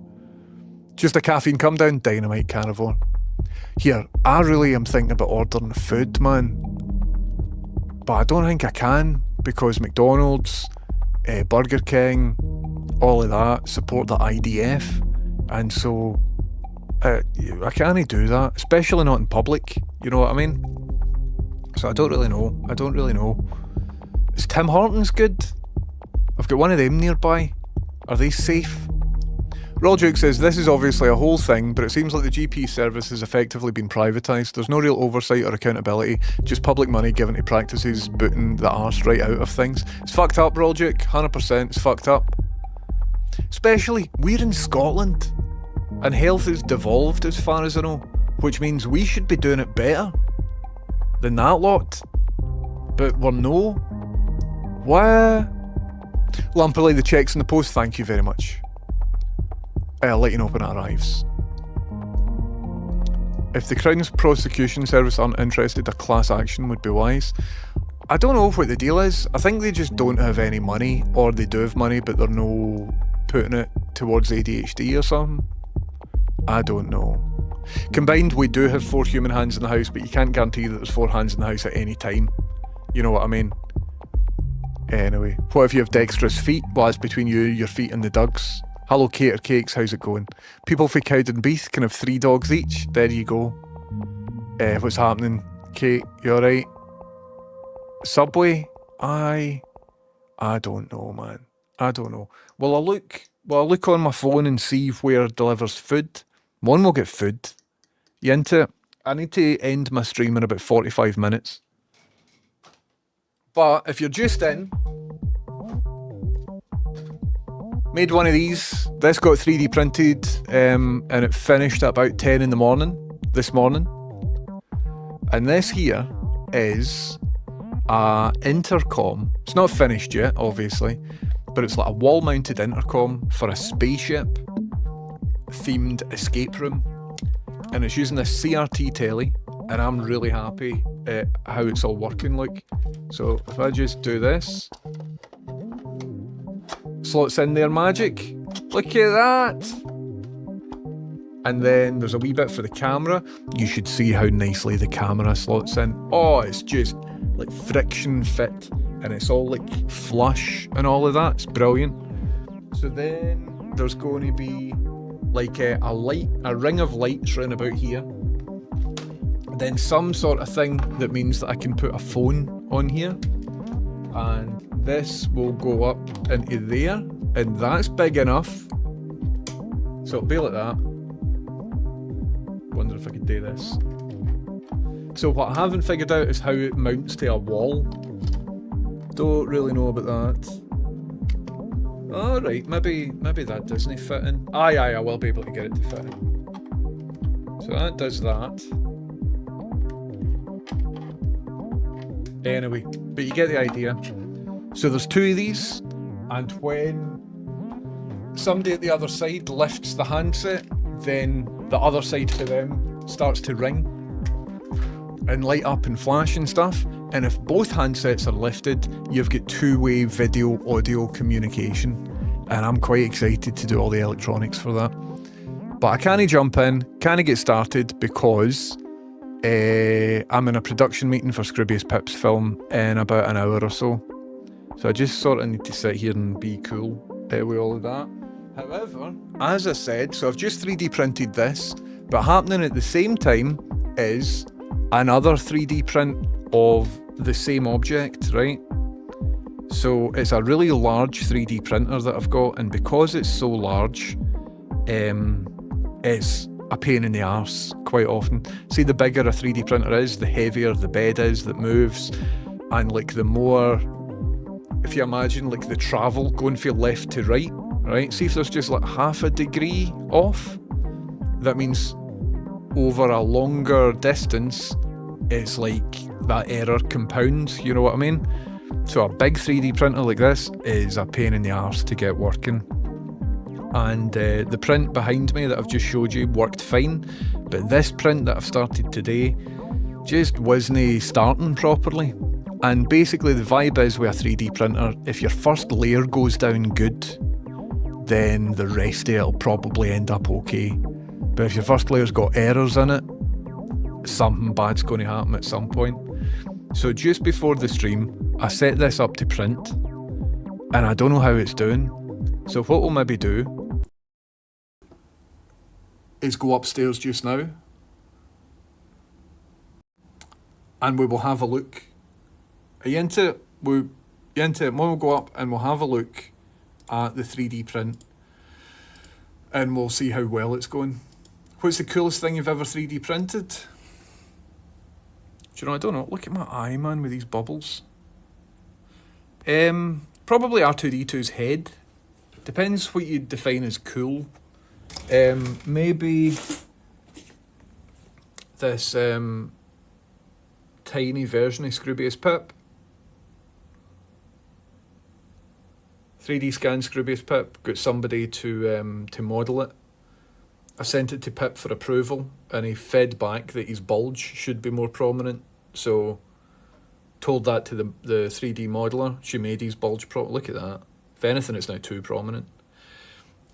Just a caffeine come down, dynamite carnivore. Here, I really am thinking about ordering food, man. But I don't think I can, because McDonald's, Burger King, all of that support the IDF. And so, I can't do that, especially not in public, you know what I mean? So I don't really know. Is Tim Hortons good? I've got one of them nearby. Are they safe? Roll Duke says, this is obviously a whole thing, but it seems like the GP service has effectively been privatised. There's no real oversight or accountability, just public money given to practices booting the arse right out of things. It's fucked up, Roll Duke, 100% it's fucked up. Especially, we're in Scotland, and health is devolved as far as I know, which means we should be doing it better than that lot. But we're no. What? Lamperley, the check's in the post, thank you very much. I'll let you know when it arrives. If the Crown's prosecution service aren't interested, a class action would be wise. I don't know what the deal is. I think they just don't have any money, or they do have money but they're no putting it towards ADHD or something. I don't know. Combined, we do have 4 human hands in the house, but you can't guarantee that there's 4 hands in the house at any time. You know what I mean? Anyway, what if you have dexterous feet? Well, it's between you, your feet and the Dougs. Hello Cater Cakes, how's it going? People for Cowdenbeath can have 3 dogs each. There you go. What's happening? Kate, you alright? Subway? I don't know, man. I don't know. Well, I'll look on my phone and see where it delivers food. One will get food. You into it? I need to end my stream in about 45 minutes. But if you're just in, made one of these. This got 3D printed and it finished at about 10 in the morning, this morning. And this here is a intercom. It's not finished yet, obviously, but it's like a wall-mounted intercom for a spaceship themed escape room. And it's using a CRT telly, and I'm really happy at how it's all working. Like, so if I just do this, slots in there magic. Look at that. And then there's a wee bit for the camera. You should see how nicely the camera slots in. Oh, it's just like friction fit, and it's all like flush and all of that. It's brilliant. So then there's going to be like a ring of lights round about here. Then some sort of thing that means that I can put a phone on here. And this will go up into there, and that's big enough. So it'll be like that. Wonder if I could do this. So what I haven't figured out is how it mounts to a wall. Don't really know about that. Alright, maybe that doesn't fit in. Aye, I will be able to get it to fit in. So that does that. Anyway, but you get the idea. So there's two of these, and when somebody at the other side lifts the handset, then the other side to them starts to ring and light up and flash and stuff. And if both handsets are lifted, you've got two-way video audio communication, and I'm quite excited to do all the electronics for that. But I can't jump in, can't get started because I'm in a production meeting for Scroobius Pip's film in about an hour or so. So I just sort of need to sit here and be cool with all of that. However, as I said, so I've just 3D printed this, but happening at the same time is another 3D print of the same object, right? So it's a really large 3D printer that I've got, and because it's so large, it's a pain in the arse quite often. See, the bigger a 3D printer is, the heavier the bed is that moves, and like the more, if you imagine like the travel going from left to right, right? See if there's just like half a degree off, that means over a longer distance, it's like that error compounds, you know what I mean? So a big 3D printer like this is a pain in the arse to get working. And the print behind me that I've just showed you worked fine, but this print that I've started today just wasn't starting properly. And basically the vibe is with a 3D printer, if your first layer goes down good, then the rest of it will probably end up okay. But if your first layer's got errors in it, something bad's going to happen at some point. So just before the stream, I set this up to print, and I don't know how it's doing. So what we'll maybe do is go upstairs just now, and we will have a look. Are you into it? You into it? We'll go up and we'll have a look at the 3D print, and we'll see how well it's going. What's the coolest thing you've ever 3D printed? Do you know, I don't know. Look at my eye, man, with these bubbles. Probably R2-D2's head. Depends what you define as cool. Maybe this tiny version of Scroobius Pip. 3D scan Scroobius Pip, got somebody to model it. I sent it to Pip for approval, and he fed back that his bulge should be more prominent. So told that to the 3D modeler. She made his bulge look at that. If anything, it's now too prominent.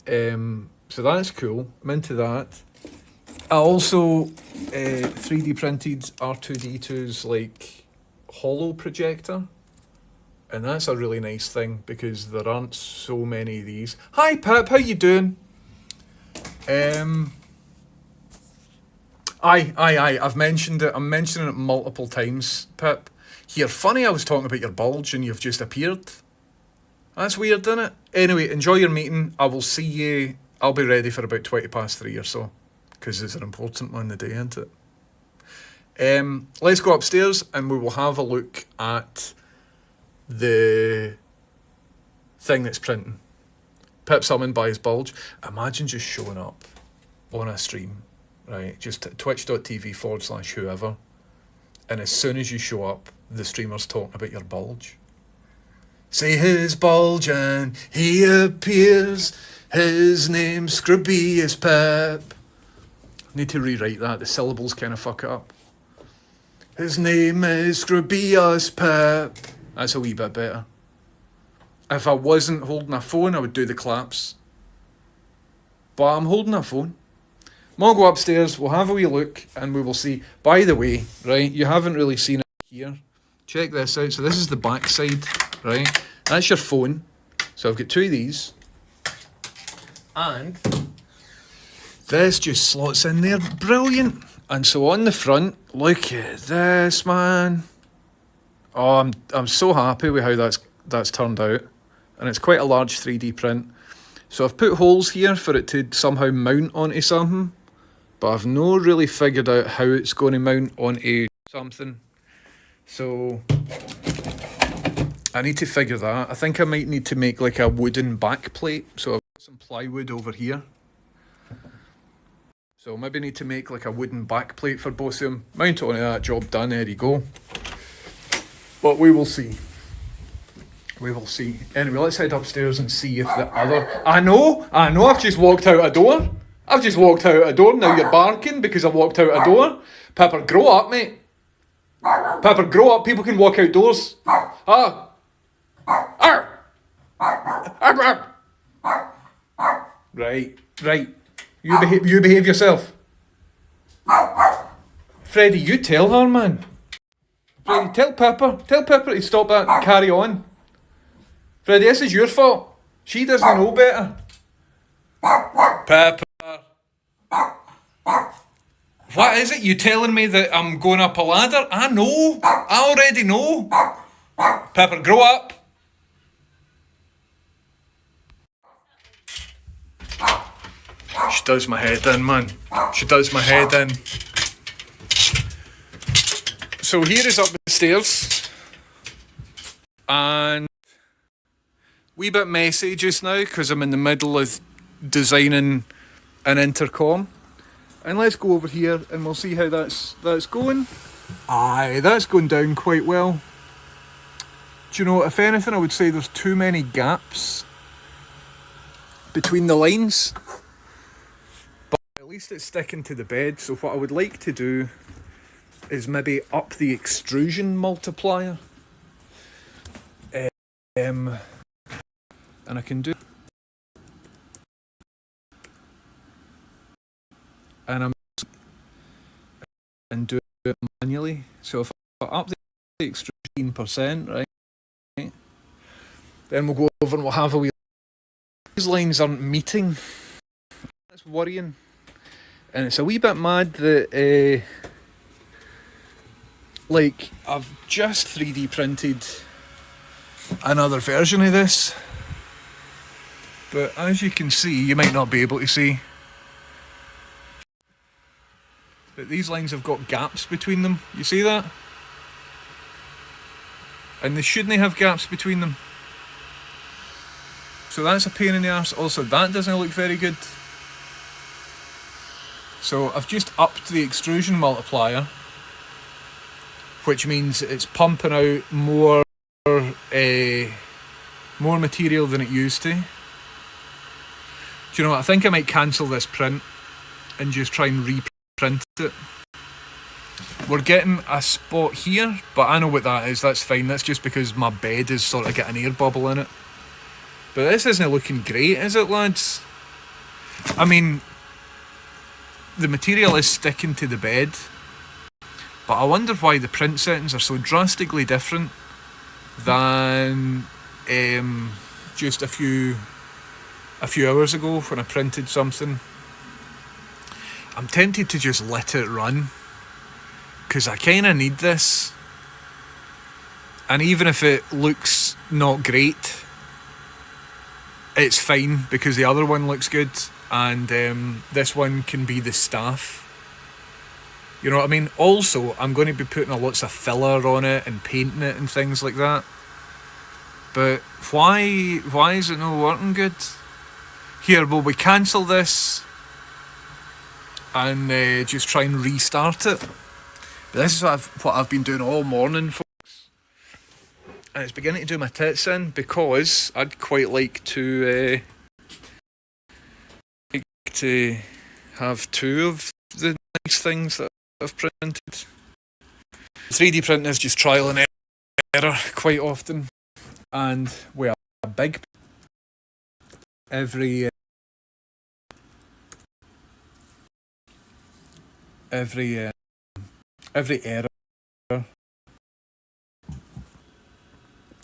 So that's cool. I'm into that. I also 3D printed R2-D2's like holo projector, and that's a really nice thing because there aren't so many of these. Hi Pip, how you doing? I've mentioned it. I'm mentioning it multiple times, Pip. Here, funny, I was talking about your bulge and you've just appeared. That's weird, isn't it? Anyway, enjoy your meeting. I will see you. I'll be ready for about 3:20 or so, because it's an important one today, isn't it? Let's go upstairs and we will have a look at the thing that's printing. Pip summoned by his bulge. Imagine just showing up on a stream, right? Just twitch.tv/whoever. And as soon as you show up, the streamer's talking about your bulge. Say his bulge and he appears. His name's Scroobius Pip. I need to rewrite that. The syllables kind of fuck it up. His name is Scroobius Pip. That's a wee bit better. If I wasn't holding a phone, I would do the claps. But I'm holding a phone. I'll go upstairs, we'll have a wee look, and we will see. By the way, right, you haven't really seen it here. Check this out. So this is the back side, right? That's your phone. So I've got two of these. And this just slots in there. Brilliant. And so on the front, look at this, man. Oh, I'm so happy with how that's turned out. And it's quite a large 3D print. So I've put holes here for it to somehow mount onto something. But I've not really figured out how it's going to mount onto something. So I need to figure that. I think I might need to make like a wooden back plate. So I've got some plywood over here. So maybe need to make like a wooden back plate for both of them. Mount it onto that, job done, there you go. But we will see. We will see. Anyway, let's head upstairs and see if the other... I know, I've just walked out a door. Now you're barking because I walked out a door. Pepper, grow up, mate. Pepper, grow up. People can walk outdoors. Ah. Arr. Arr. Arr. Right. You behave yourself. Freddie, you tell her, man. Freddie, tell Pepper to stop that and carry on. Freddie, this is your fault. She doesn't know better. Pepper. What is it? You telling me that I'm going up a ladder? I know. I already know. Pepper, grow up. She does my head in, man. She does my head in. So here is up the stairs. And wee bit messy just now because I'm in the middle of designing an intercom. And let's go over here and we'll see how that's going. Aye, that's going down quite well. Do you know, if anything, I would say there's too many gaps between the lines. But at least it's sticking to the bed. So what I would like to do is maybe up the extrusion multiplier. And I can do... And do it manually. So if I up the extrusion 15%, right, then we'll go over and we'll have a wee... These lines aren't meeting. That's worrying. And it's a wee bit mad that like I've just 3D printed another version of this. But as you can see, you might not be able to see, but these lines have got gaps between them. You see that? And they shouldn't have gaps between them. So that's a pain in the arse. Also, that doesn't look very good. So I've just upped the extrusion multiplier, which means it's pumping out more material than it used to. Do you know what? I think I might cancel this print and just try and reprint it. We're getting a spot here, but I know what that is. That's fine. That's just because my bed is sort of got an air bubble in it. But this isn't looking great, is it, lads? I mean, the material is sticking to the bed, but I wonder why the print settings are so drastically different than just a few hours ago when I printed something. I'm tempted to just let it run, because I kind of need this. And even if it looks not great, it's fine, because the other one looks good, and this one can be the staff. You know what I mean? Also, I'm going to be putting lots of filler on it and painting it and things like that. But why is it not working good? Here, will we cancel this and just try and restart it? But this is what I've been doing all morning, folks. And it's beginning to do my tits in, because I'd quite like to have two of the nice things that I've printed. 3D printing is just trial and error quite often, and we are big. Every error.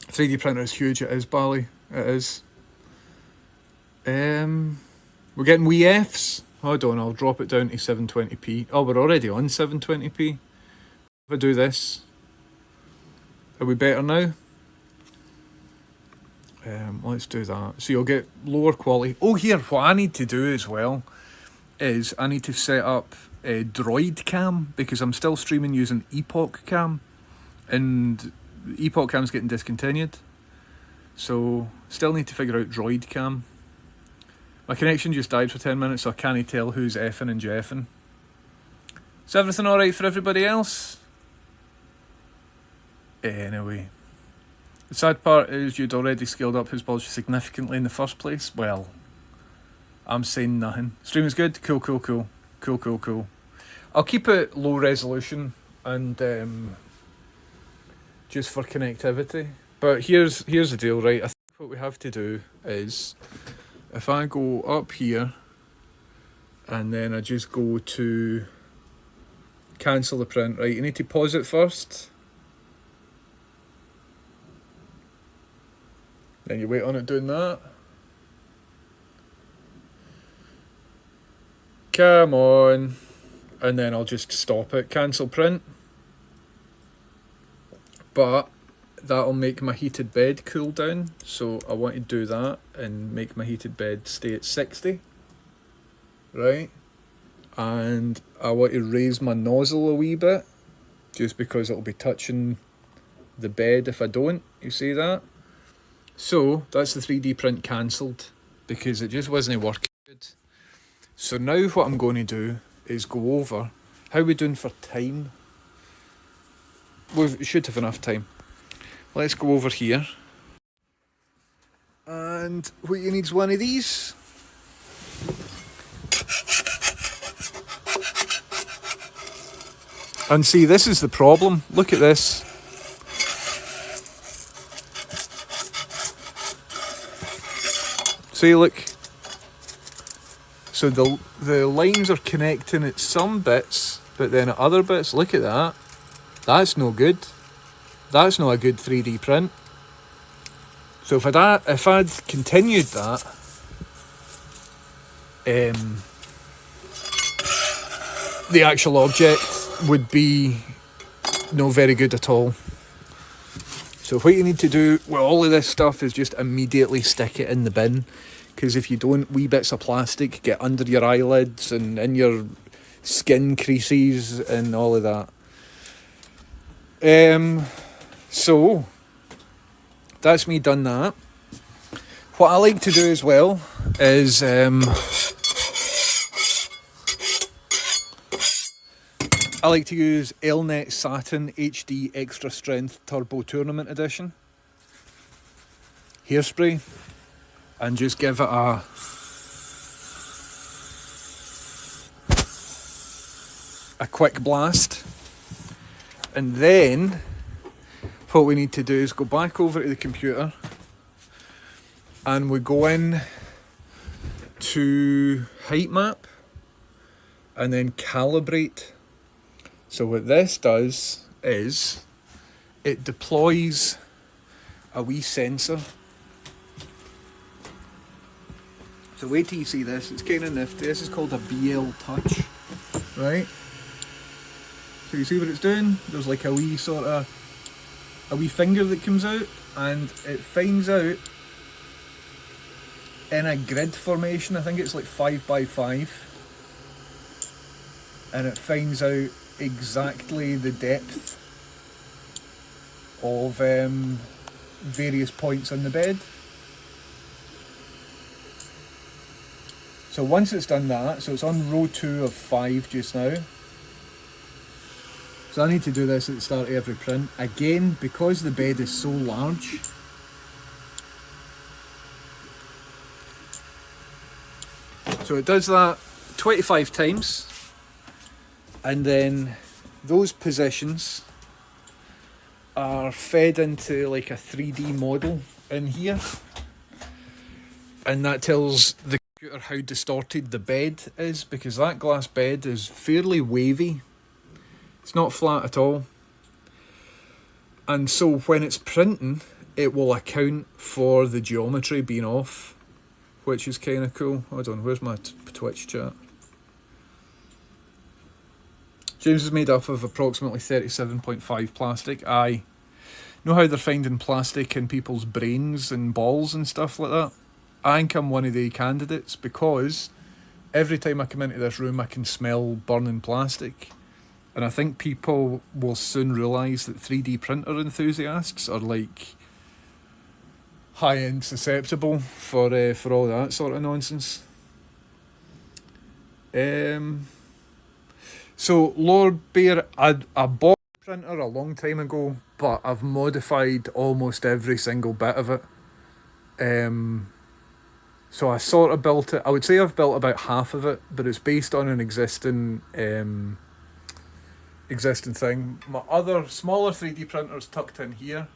3D printer is huge. It is, Bali. It is. We're getting wee Fs. Hold on, I'll drop it down to 720p. Oh, we're already on 720p. If I do this, are we better now? Let's do that. So you'll get lower quality. Oh, here, what I need to do as well is I need to set up a Droid Cam, because I'm still streaming using Epoch Cam, and Epoch Cam's getting discontinued. So still need to figure out Droid Cam. My connection just died for 10 minutes, so I can't tell who's effing and jeffing. Is everything alright for everybody else? Anyway. The sad part is you'd already scaled up his bulge significantly in the first place. Well, I'm saying nothing. Stream is good? Cool. Cool. I'll keep it low resolution and just for connectivity. But here's the deal, right? I think what we have to do is, if I go up here and then I just go to cancel the print, right? You need to pause it first. Then you wait on it doing that. Come on. And then I'll just stop it. Cancel print. But that'll make my heated bed cool down. So I want to do that and make my heated bed stay at 60. Right? And I want to raise my nozzle a wee bit, just because it'll be touching the bed if I don't. You see that? So that's the 3D print cancelled, because it just wasn't working good. So now what I'm going to do is go over, how are we doing for time? We should have enough time. Let's go over here. And what you need is one of these. And see, this is the problem. Look at this. See, look. So the lines are connecting at some bits, but then at other bits, look at that. That's no good. That's not a good 3D print. So if I'd continued that, the actual object would be no very good at all. So what you need to do with all of this stuff is just immediately stick it in the bin, because if you don't, wee bits of plastic get under your eyelids and in your skin creases and all of that. So that's me done that. What I like to do as well is I like to use Elnet Satin HD Extra Strength Turbo Tournament Edition hairspray, and just give it a quick blast. And then what we need to do is go back over to the computer and we go in to height map and then calibrate. So what this does is it deploys a wee sensor. So wait till you see this, it's kind of nifty. This is called a BL Touch, right? So you see what it's doing? There's like a wee finger that comes out, and it finds out in a grid formation, I think it's like 5x5, and it finds out exactly the depth of various points on the bed. So once it's done that, so it's on row 2 of 5 just now. So I need to do this at the start of every print. Again, because the bed is so large, so it does that 25 times, and then those positions are fed into like a 3D model in here, and that tells the computer how distorted the bed is, because that glass bed is fairly wavy. It's not flat at all. And so when it's printing, it will account for the geometry being off, which is kind of cool. Hold on, where's my Twitch chat? James is made up of approximately 37.5 plastic. Aye. Know how they're finding plastic in people's brains and balls and stuff like that? I think I'm one of the candidates, because every time I come into this room I can smell burning plastic. And I think people will soon realise that 3D printer enthusiasts are like high-end susceptible for all that sort of nonsense. So Lord Bear, I bought a printer a long time ago, but I've modified almost every single bit of it. So I sort of built it. I would say I've built about half of it, but it's based on an existing thing. My other smaller 3D printer's tucked in here,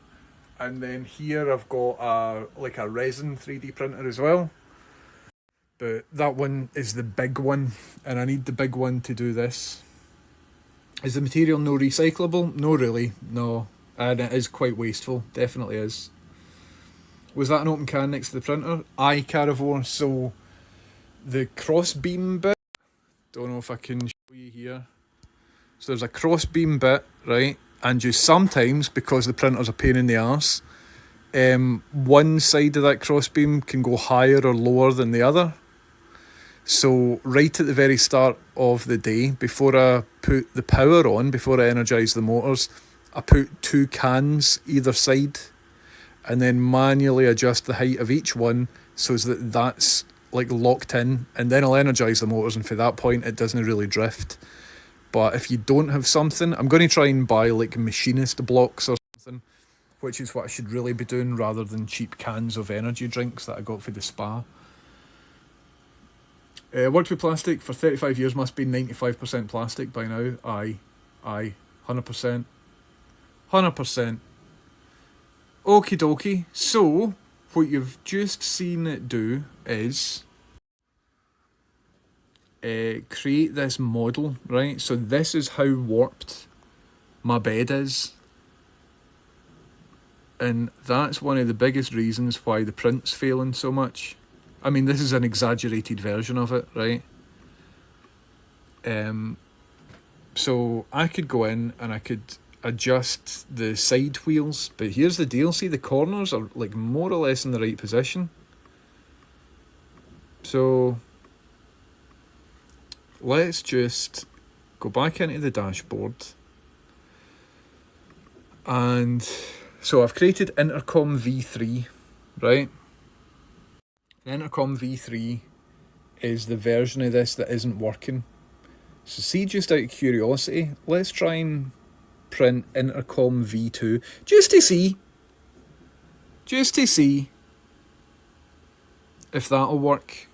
and then here I've got a resin 3D printer as well. But that one is the big one, and I need the big one to do this. Is the material no recyclable? No, really, no. And it is quite wasteful, definitely is. Was that an open can next to the printer? Aye, Carivore. So the cross beam bit, don't know if I can show you here. So there's a cross beam bit, right? And just sometimes, because the printer's a pain in the arse, one side of that cross beam can go higher or lower than the other. So right at the very start of the day, before I put the power on, before I energise the motors, I put 2 cans either side, and then manually adjust the height of each one so that that's like locked in, and then I'll energise the motors, and for that point it doesn't really drift. But if you don't have something, I'm going to try and buy like machinist blocks or something, which is what I should really be doing, rather than cheap cans of energy drinks that I got for the spa. Worked with plastic for 35 years, must be 95% plastic by now. Aye, 100%. 100%. Okie dokie. So, what you've just seen it do is create this model, right? So this is how warped my bed is. And that's one of the biggest reasons why the print's failing so much. I mean, this is an exaggerated version of it, right? So I could go in and I could adjust the side wheels, but here's the deal. See, the corners are like more or less in the right position. So let's just go back into the dashboard. And so I've created intercom v3, right? Intercom v3 is the version of this that isn't working. So see, just out of curiosity, let's try and print intercom v2 just to see if that'll work.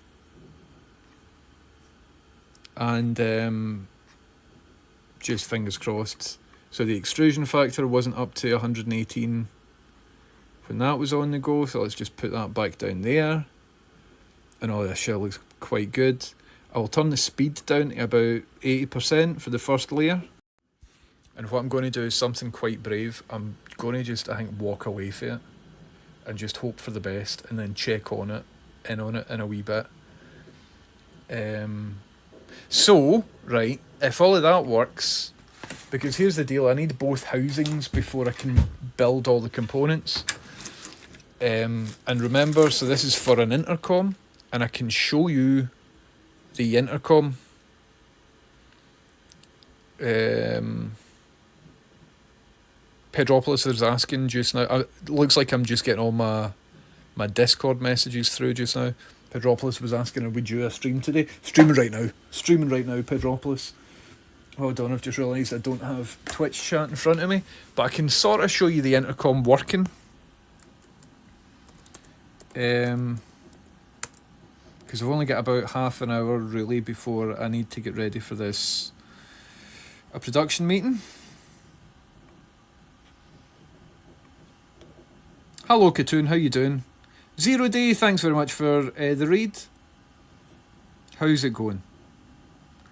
And just fingers crossed. So the extrusion factor wasn't up to 118 when that was on the go, so let's just put that back down there. And all this shell looks quite good. I will turn the speed down to about 80% for the first layer. And what I'm going to do is something quite brave. I'm going to just, I think, walk away from it and just hope for the best, and then check on it in a wee bit. So, right, if all of that works, because here's the deal, I need both housings before I can build all the components. And remember, so this is for an intercom, and I can show you the intercom. Pedropolis is asking just now. It looks like I'm just getting all my Discord messages through just now. Pedropolis was asking, are we due a stream today? Streaming right now, Pedropolis. Hold on, I've just realised I don't have Twitch chat in front of me, but I can sort of show you the intercom working. Because I've only got about half an hour really before I need to get ready for a production meeting. Hello, Katoon. How you doing? 0 Day, thanks very much for the raid. How's it going?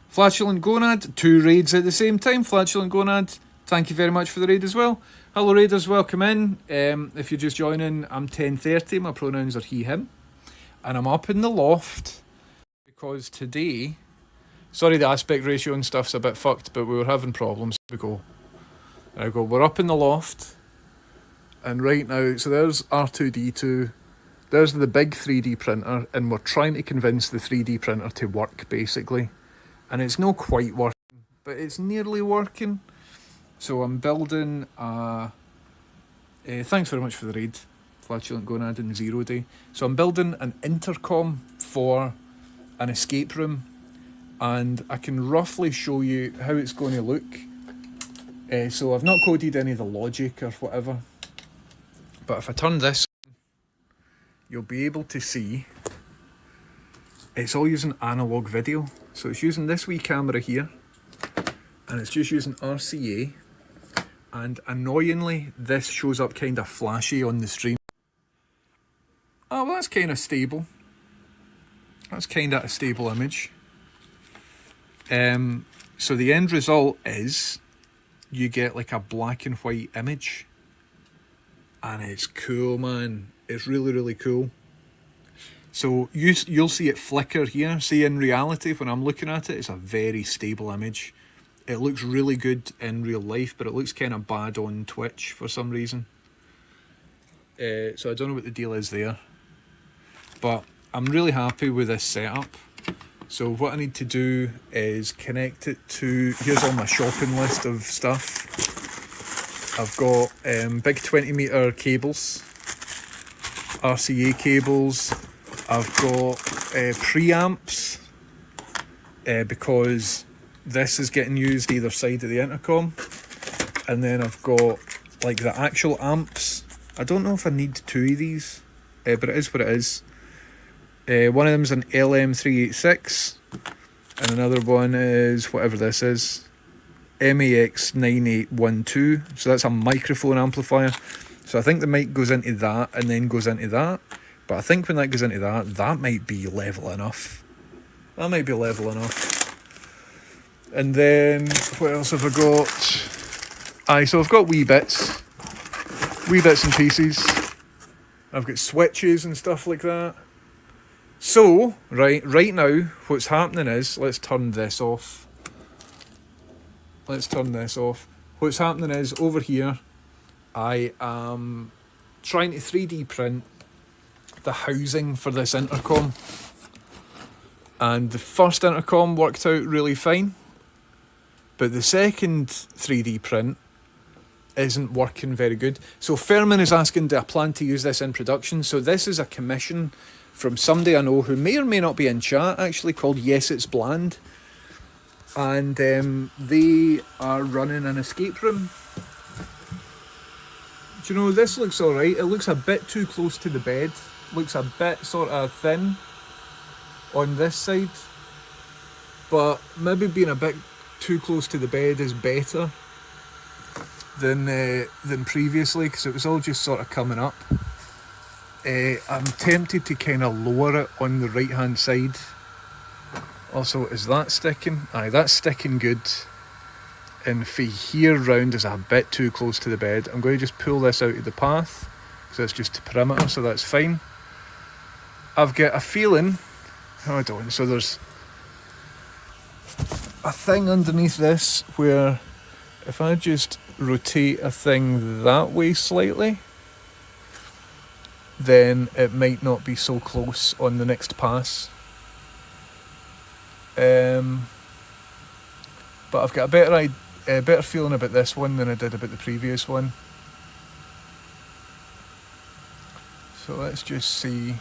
Flatulent Gonad, 2 raids at the same time. Flatulent Gonad, thank you very much for the raid as well. Hello, raiders, welcome in. If you're just joining, I'm 1030. My pronouns are he, him. And I'm up in the loft because today, sorry, the aspect ratio and stuff's a bit fucked, but we were having problems. We're up in the loft. And right now, so there's R2D2. There's the big 3D printer, and we're trying to convince the 3D printer to work, basically. And it's not quite working, but it's nearly working. So I'm building thanks very much for the raid, Flatulent Gonad and 0 Day. So I'm building an intercom for an escape room, and I can roughly show you how it's going to look. So I've not coded any of the logic or whatever, but if I turn this, you'll be able to see it's all using analog video. So it's using this wee camera here, and it's just using RCA, and annoyingly this shows up kind of flashy on the stream. Oh, well, that's kind of stable. That's kind of a stable image. So the end result is you get like a black and white image, and it's cool, man. It's really, really cool. So you'll see it flicker here. See, in reality, when I'm looking at it, it's a very stable image. It looks really good in real life, but it looks kind of bad on Twitch for some reason. So I don't know what the deal is there. But I'm really happy with this setup. So what I need to do is connect it to... Here's all my shopping list of stuff. I've got big 20-metre cables, RCA cables. I've got preamps because this is getting used either side of the intercom, and then I've got like the actual amps. I don't know if I need 2 of these, but it is what it is. One of them is an LM386, and another one is whatever this is, MAX9812. So that's a microphone amplifier. So I think the mic goes into that and then goes into that. But I think when that goes into that, that might be level enough. That might be level enough. And then, what else have I got? So I've got wee bits and pieces. I've got switches and stuff like that. So, right now, what's happening is, let's turn this off. What's happening is, over here, I am trying to 3D print the housing for this intercom, and the first intercom worked out really fine, but the second 3D print isn't working very good. So Fairman is asking, do I plan to use this in production? So this is a commission from somebody I know who may or may not be in chat, actually, called Yes It's Bland, and they are running an escape room. Do you know, this looks alright. It looks a bit too close to the bed. Looks a bit sort of thin on this side, but maybe being a bit too close to the bed is better than previously, because it was all just sort of coming up. I'm tempted to kind of lower it on the right hand side. Also, is that sticking? Aye, that's sticking good. And for here round is a bit too close to the bed. I'm going to just pull this out of the path, because it's just a perimeter, so that's fine. I've got a feeling, hold on, so there's a thing underneath this where if I just rotate a thing that way slightly, then it might not be so close on the next pass. But I've got a better feeling about this one than I did about the previous one. So let's just see.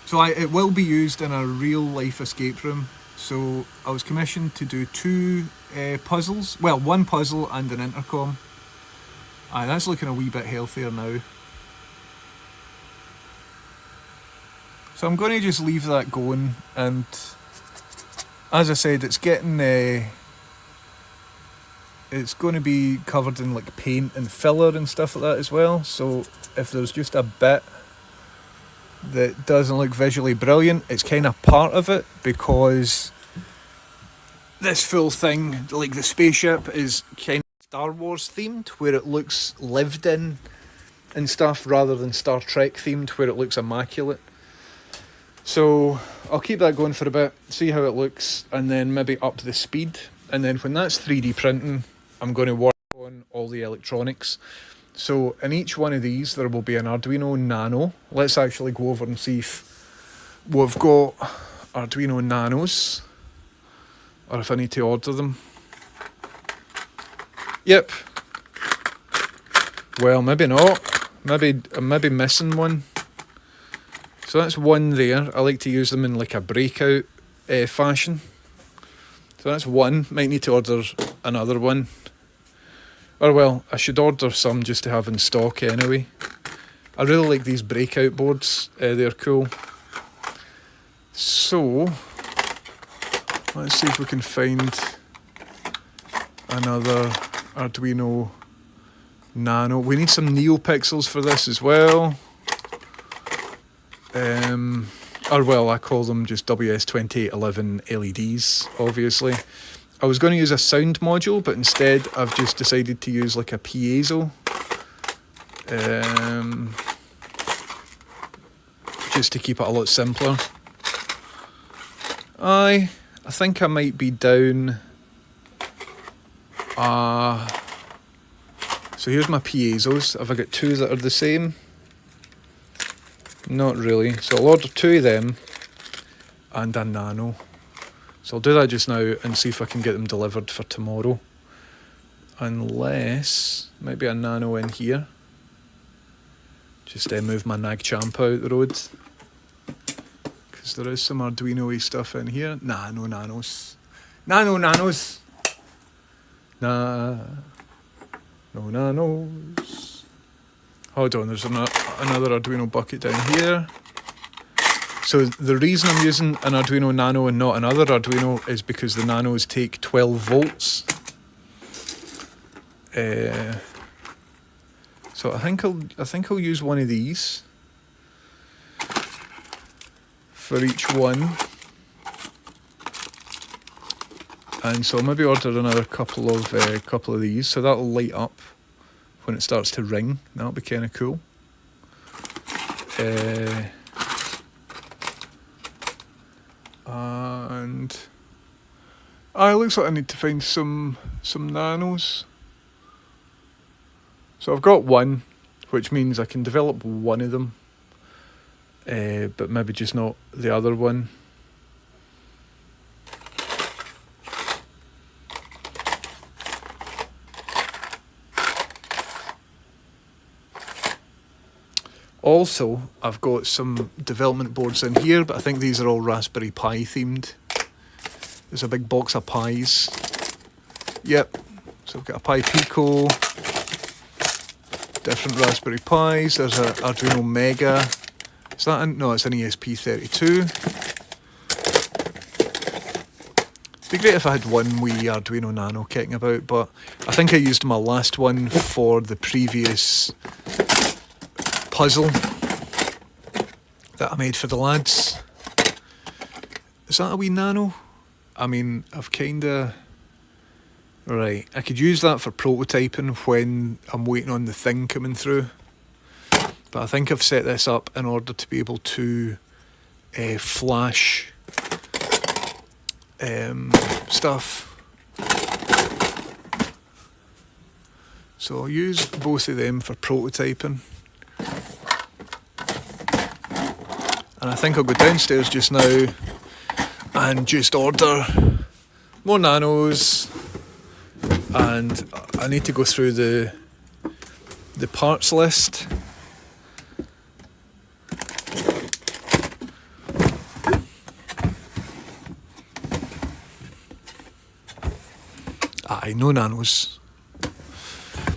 So it will be used in a real life escape room. So I was commissioned to do 2 puzzles. Well, 1 puzzle and an intercom. Aye, that's looking a wee bit healthier now. So I'm going to just leave that going, and as I said, it's getting it's going to be covered in like paint and filler and stuff like that as well. So if there's just a bit that doesn't look visually brilliant, it's kind of part of it, because this full thing, like the spaceship, is kind of Star Wars themed, where it looks lived in and stuff, rather than Star Trek themed, where it looks immaculate. So I'll keep that going for a bit, see how it looks, and then maybe up the speed. And then when that's 3D printing, I'm going to work on all the electronics. So in each one of these, there will be an Arduino Nano. Let's actually go over and see if we've got Arduino Nanos, or if I need to order them. Yep. Well, maybe not. I'm maybe missing one. So that's one there. I like to use them in like a breakout fashion. So that's one. Might need to order another one. Or well, I should order some just to have in stock anyway. I really like these breakout boards. They're cool. So let's see if we can find another Arduino Nano. We need some NeoPixels for this as well. Or well, I call them just WS2811 LEDs, obviously. I was going to use a sound module, but instead I've just decided to use like a piezo. Just to keep it a lot simpler. I think I might be down. So here's my piezos. Have I got two that are the same? Not really. So I'll order two of them and a Nano. So I'll do that just now and see if I can get them delivered for tomorrow. Unless, maybe a Nano in here. Just move my Nag Champa out the road. Because there is some Arduino-y stuff in here. Nah, no Nanos. No Nanos! Nah. No Nanos. Hold on, there's another Arduino bucket down here. So the reason I'm using an Arduino Nano and not another Arduino is because the Nanos take 12 volts. So I think I'll use one of these for each one. And so I'll maybe order another couple of these, so that'll light up when it starts to ring. That'll be kind of cool. And it looks like I need to find some Nanos. So I've got one, which means I can develop one of them, but maybe just not the other one. Also, I've got some development boards in here, but I think these are all Raspberry Pi themed. There's a big box of Pis. Yep, so I've got a Pi Pico, different Raspberry Pis. There's an Arduino Mega. Is that no, it's an ESP32. It'd be great if I had one wee Arduino Nano kicking about, but I think I used my last one for the previous puzzle that I made for the lads. Is that a wee Nano? I mean, I've kinda... Right, I could use that for prototyping when I'm waiting on the thing coming through. But I think I've set this up in order to be able to flash stuff. So I'll use both of them for prototyping. And I think I'll go downstairs just now and just order more Nanos. And I need to go through the parts list. Aye, no Nanos.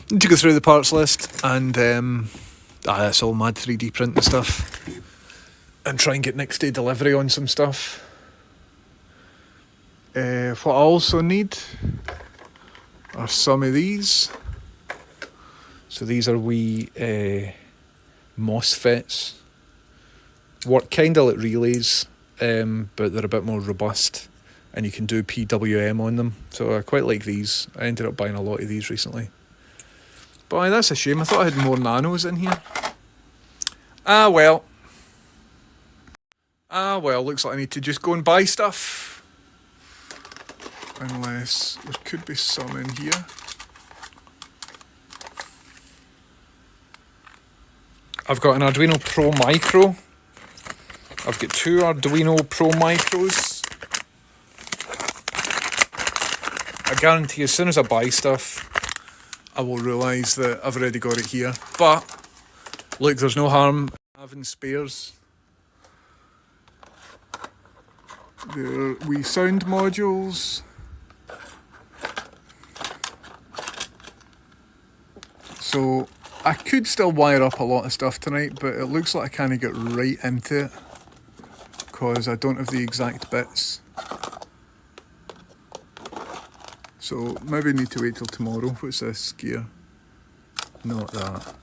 Need to go through the parts list and that's all mad 3D print and stuff. And try and get next day delivery on some stuff. What I also need, are some of these. So these are wee MOSFETs. Work kind of like relays, but they're a bit more robust, and you can do PWM on them. So I quite like these. I ended up buying a lot of these recently. But aye, that's a shame. I thought I had more nanos in here. Ah well, looks like I need to just go and buy stuff. Unless there could be some in here. I've got an Arduino Pro Micro. I've got 2 Arduino Pro Micros. I guarantee as soon as I buy stuff, I will realise that I've already got it here. But, look, there's no harm in having spares. There are wee sound modules. So, I could still wire up a lot of stuff tonight, but it looks like I can't get right into it because I don't have the exact bits. So maybe need to wait till tomorrow. What's this gear? Not that.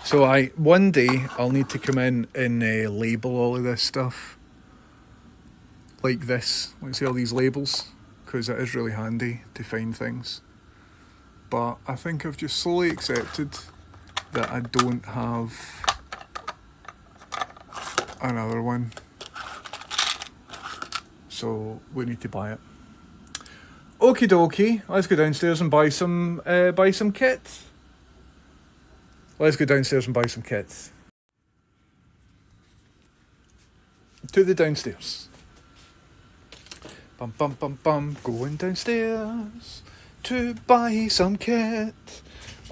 So one day I'll need to come in and label all of this stuff. Like this. Let's see all these labels, because it is really handy to find things. But I think I've just slowly accepted that I don't have another one, so we need to buy it. Okie dokie, let's go downstairs and buy some kits. Let's go downstairs and buy some kits. To the downstairs. Bum bum bum bum, going downstairs to buy some kit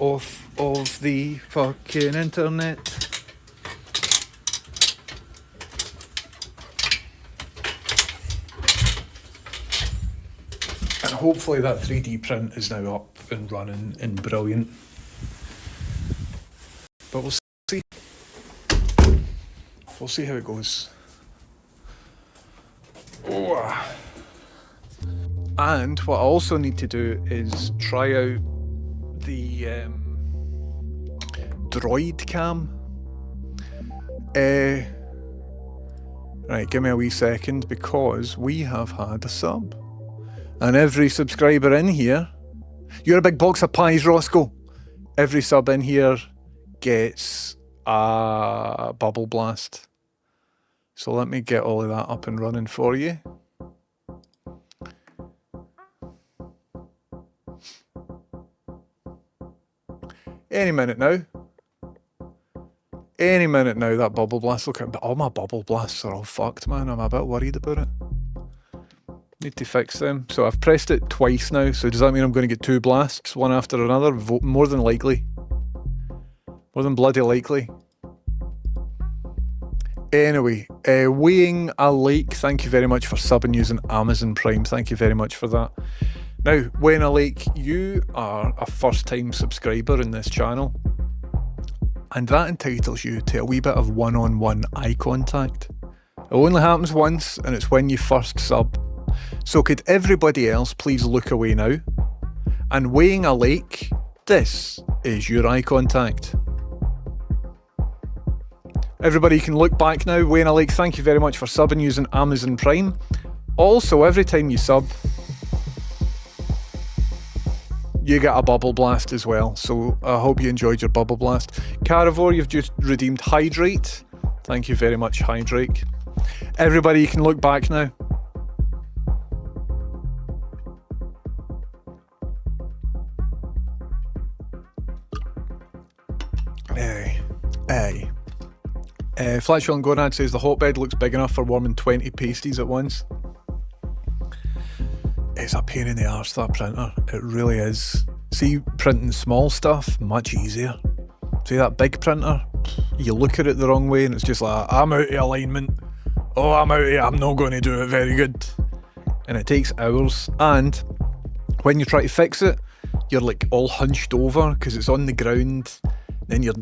off of the fucking internet. And hopefully that 3D print is now up and running and brilliant. But we'll see. We'll see how it goes. Oh. And what I also need to do is try out the Droid Cam. Right, give me a wee second, because we have had a sub. And every subscriber in here, you're a big box of pies, Roscoe. Every sub in here gets a bubble blast. So let me get all of that up and running for you. Any minute now. Any minute now, that bubble blast will come. But all my bubble blasts are all fucked, man. I'm a bit worried about it. Need to fix them. So I've pressed it twice now. So does that mean I'm going to get 2 blasts, one after another? More than likely. More than bloody likely. Anyway, weighing a lake. Thank you very much for subbing using Amazon Prime. Thank you very much for that. Now, weighing a lake, you are a first-time subscriber in this channel, and that entitles you to a wee bit of one-on-one eye contact. It only happens once, and it's when you first sub. So could everybody else please look away now? And weighing a lake, this is your eye contact. Everybody can look back now. Weighing a lake, thank you very much for subbing using Amazon Prime. Also, every time you sub, you get a bubble blast as well. So I hope you enjoyed your bubble blast. Carivore, you've just redeemed Hydrate. Thank you very much, Hydrate. Everybody, you can look back now. Flatshell and Gonad says the hotbed looks big enough for warming 20 pasties at once. It's a pain in the arse, that printer. It really is. See, printing small stuff, much easier. See that big printer? You look at it the wrong way and it's just like, I'm out of alignment. Oh, I'm out of here. I'm not going to do it very good. And it takes hours. And when you try to fix it, you're like all hunched over because it's on the ground. Then your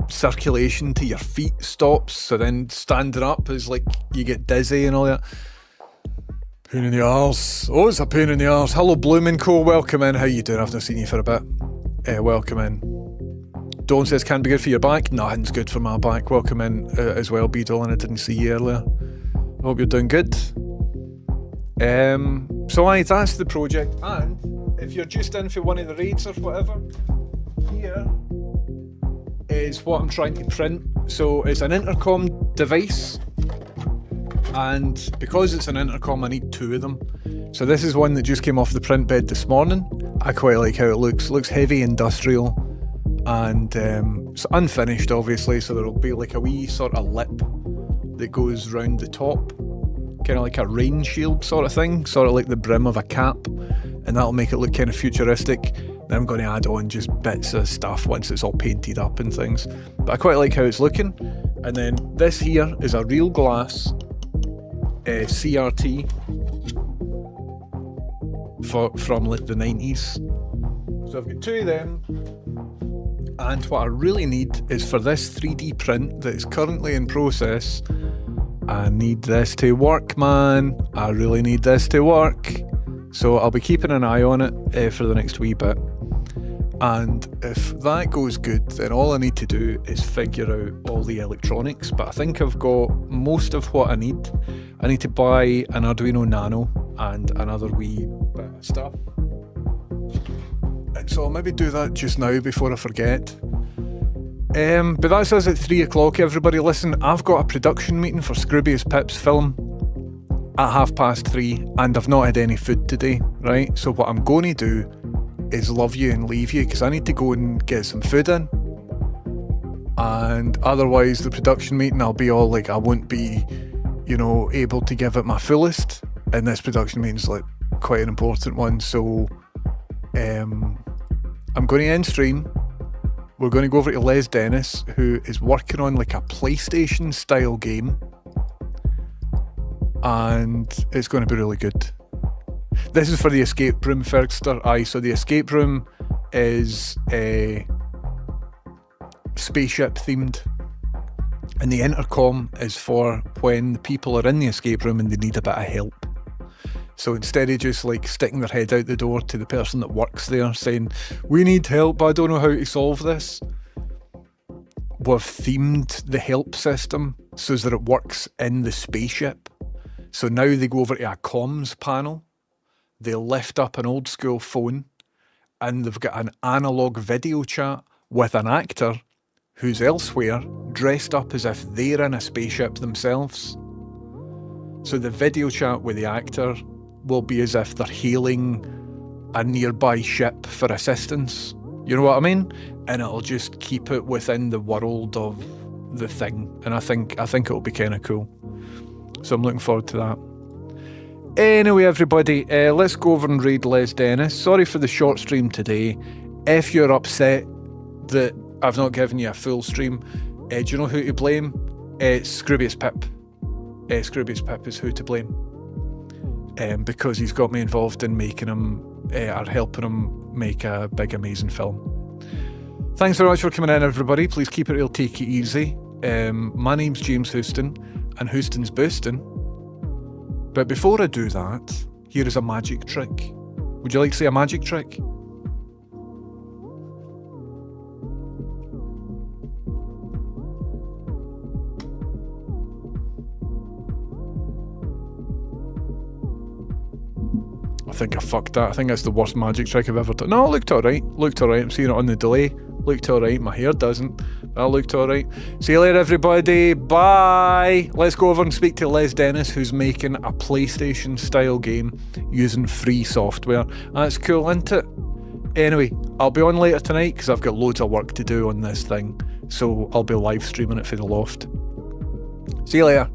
circulation to your feet stops. So then standing up is like you get dizzy and all that. Pain in the arse. Oh, it's a pain in the arse. Hello, Bloomin' Co. Welcome in. How you doing? I've not seen you for a bit. Welcome in. Dawn says, can't be good for your back. Nothing's good for my back. Welcome in as well, B. Dolan. I didn't see you earlier. I hope you're doing good. So aye, that's the project. And if you're just in for one of the raids or whatever, here is what I'm trying to print. So it's an intercom device. And because it's an intercom, I need two of them. So this is one that just came off the print bed this morning. I quite like how it looks. It looks heavy industrial. And it's unfinished, obviously, so there'll be like a wee sort of lip that goes round the top. Kind of like a rain shield sort of thing. Sort of like the brim of a cap. And that'll make it look kind of futuristic. Then I'm going to add on just bits of stuff once it's all painted up and things. But I quite like how it's looking. And then this here is a real glass CRT from like the 90s. So I've got two of them, and what I really need is for this 3D print that is currently in process, I need this to work, man. I really need this to work. So I'll be keeping an eye on it for the next wee bit. And if that goes good, then all I need to do is figure out all the electronics. But I think I've got most of what I need. I need to buy an Arduino Nano and another wee bit of stuff. So I'll maybe do that just now before I forget. But that's us at 3 o'clock, everybody. Listen, I've got a production meeting for Scroobius Pip's film at 3:30, and I've not had any food today, right? So what I'm going to do is love you and leave you, because I need to go and get some food in. And otherwise the production meeting, I'll be all like, I won't be, able to give it my fullest. And this production meeting's like quite an important one. So I'm going to end stream. We're going to go over to Les Dennis, who is working on like a PlayStation style game. And it's going to be really good. This is for the escape room, Fergster. Aye, so the escape room is spaceship themed. And the intercom is for when the people are in the escape room and they need a bit of help. So instead of just like sticking their head out the door to the person that works there saying, we need help, I don't know how to solve this, we've themed the help system so that it works in the spaceship. So now they go over to a comms panel, they lift up an old school phone, and they've got an analog video chat with an actor who's elsewhere, dressed up as if they're in a spaceship themselves. So the video chat with the actor will be as if they're hailing a nearby ship for assistance. You know what I mean? And it'll just keep it within the world of the thing. And I think it'll be kind of cool. So I'm looking forward to that. Anyway, everybody, let's go over and raid Les Dennis. Sorry for the short stream today. If you're upset that I've not given you a full stream, do you know who to blame? It's Scroobius Pip. Scroobius Pip is who to blame. Because he's got me involved in making him, or helping him make a big, amazing film. Thanks very much for coming in, everybody. Please keep it real, take it easy. My name's James Houston, and Houston's boosting. But before I do that, here is a magic trick. Would you like to see a magic trick? I think I fucked that. I think that's the worst magic trick I've ever done. No, it looked alright. I'm seeing it on the delay. Looked alright. My hair doesn't. That looked alright. See you later, everybody. Bye. Let's go over and speak to Les Dennis, who's making a PlayStation style game using free software. That's cool, isn't it? Anyway, I'll be on later tonight because I've got loads of work to do on this thing. So I'll be live streaming it for the loft. See you later.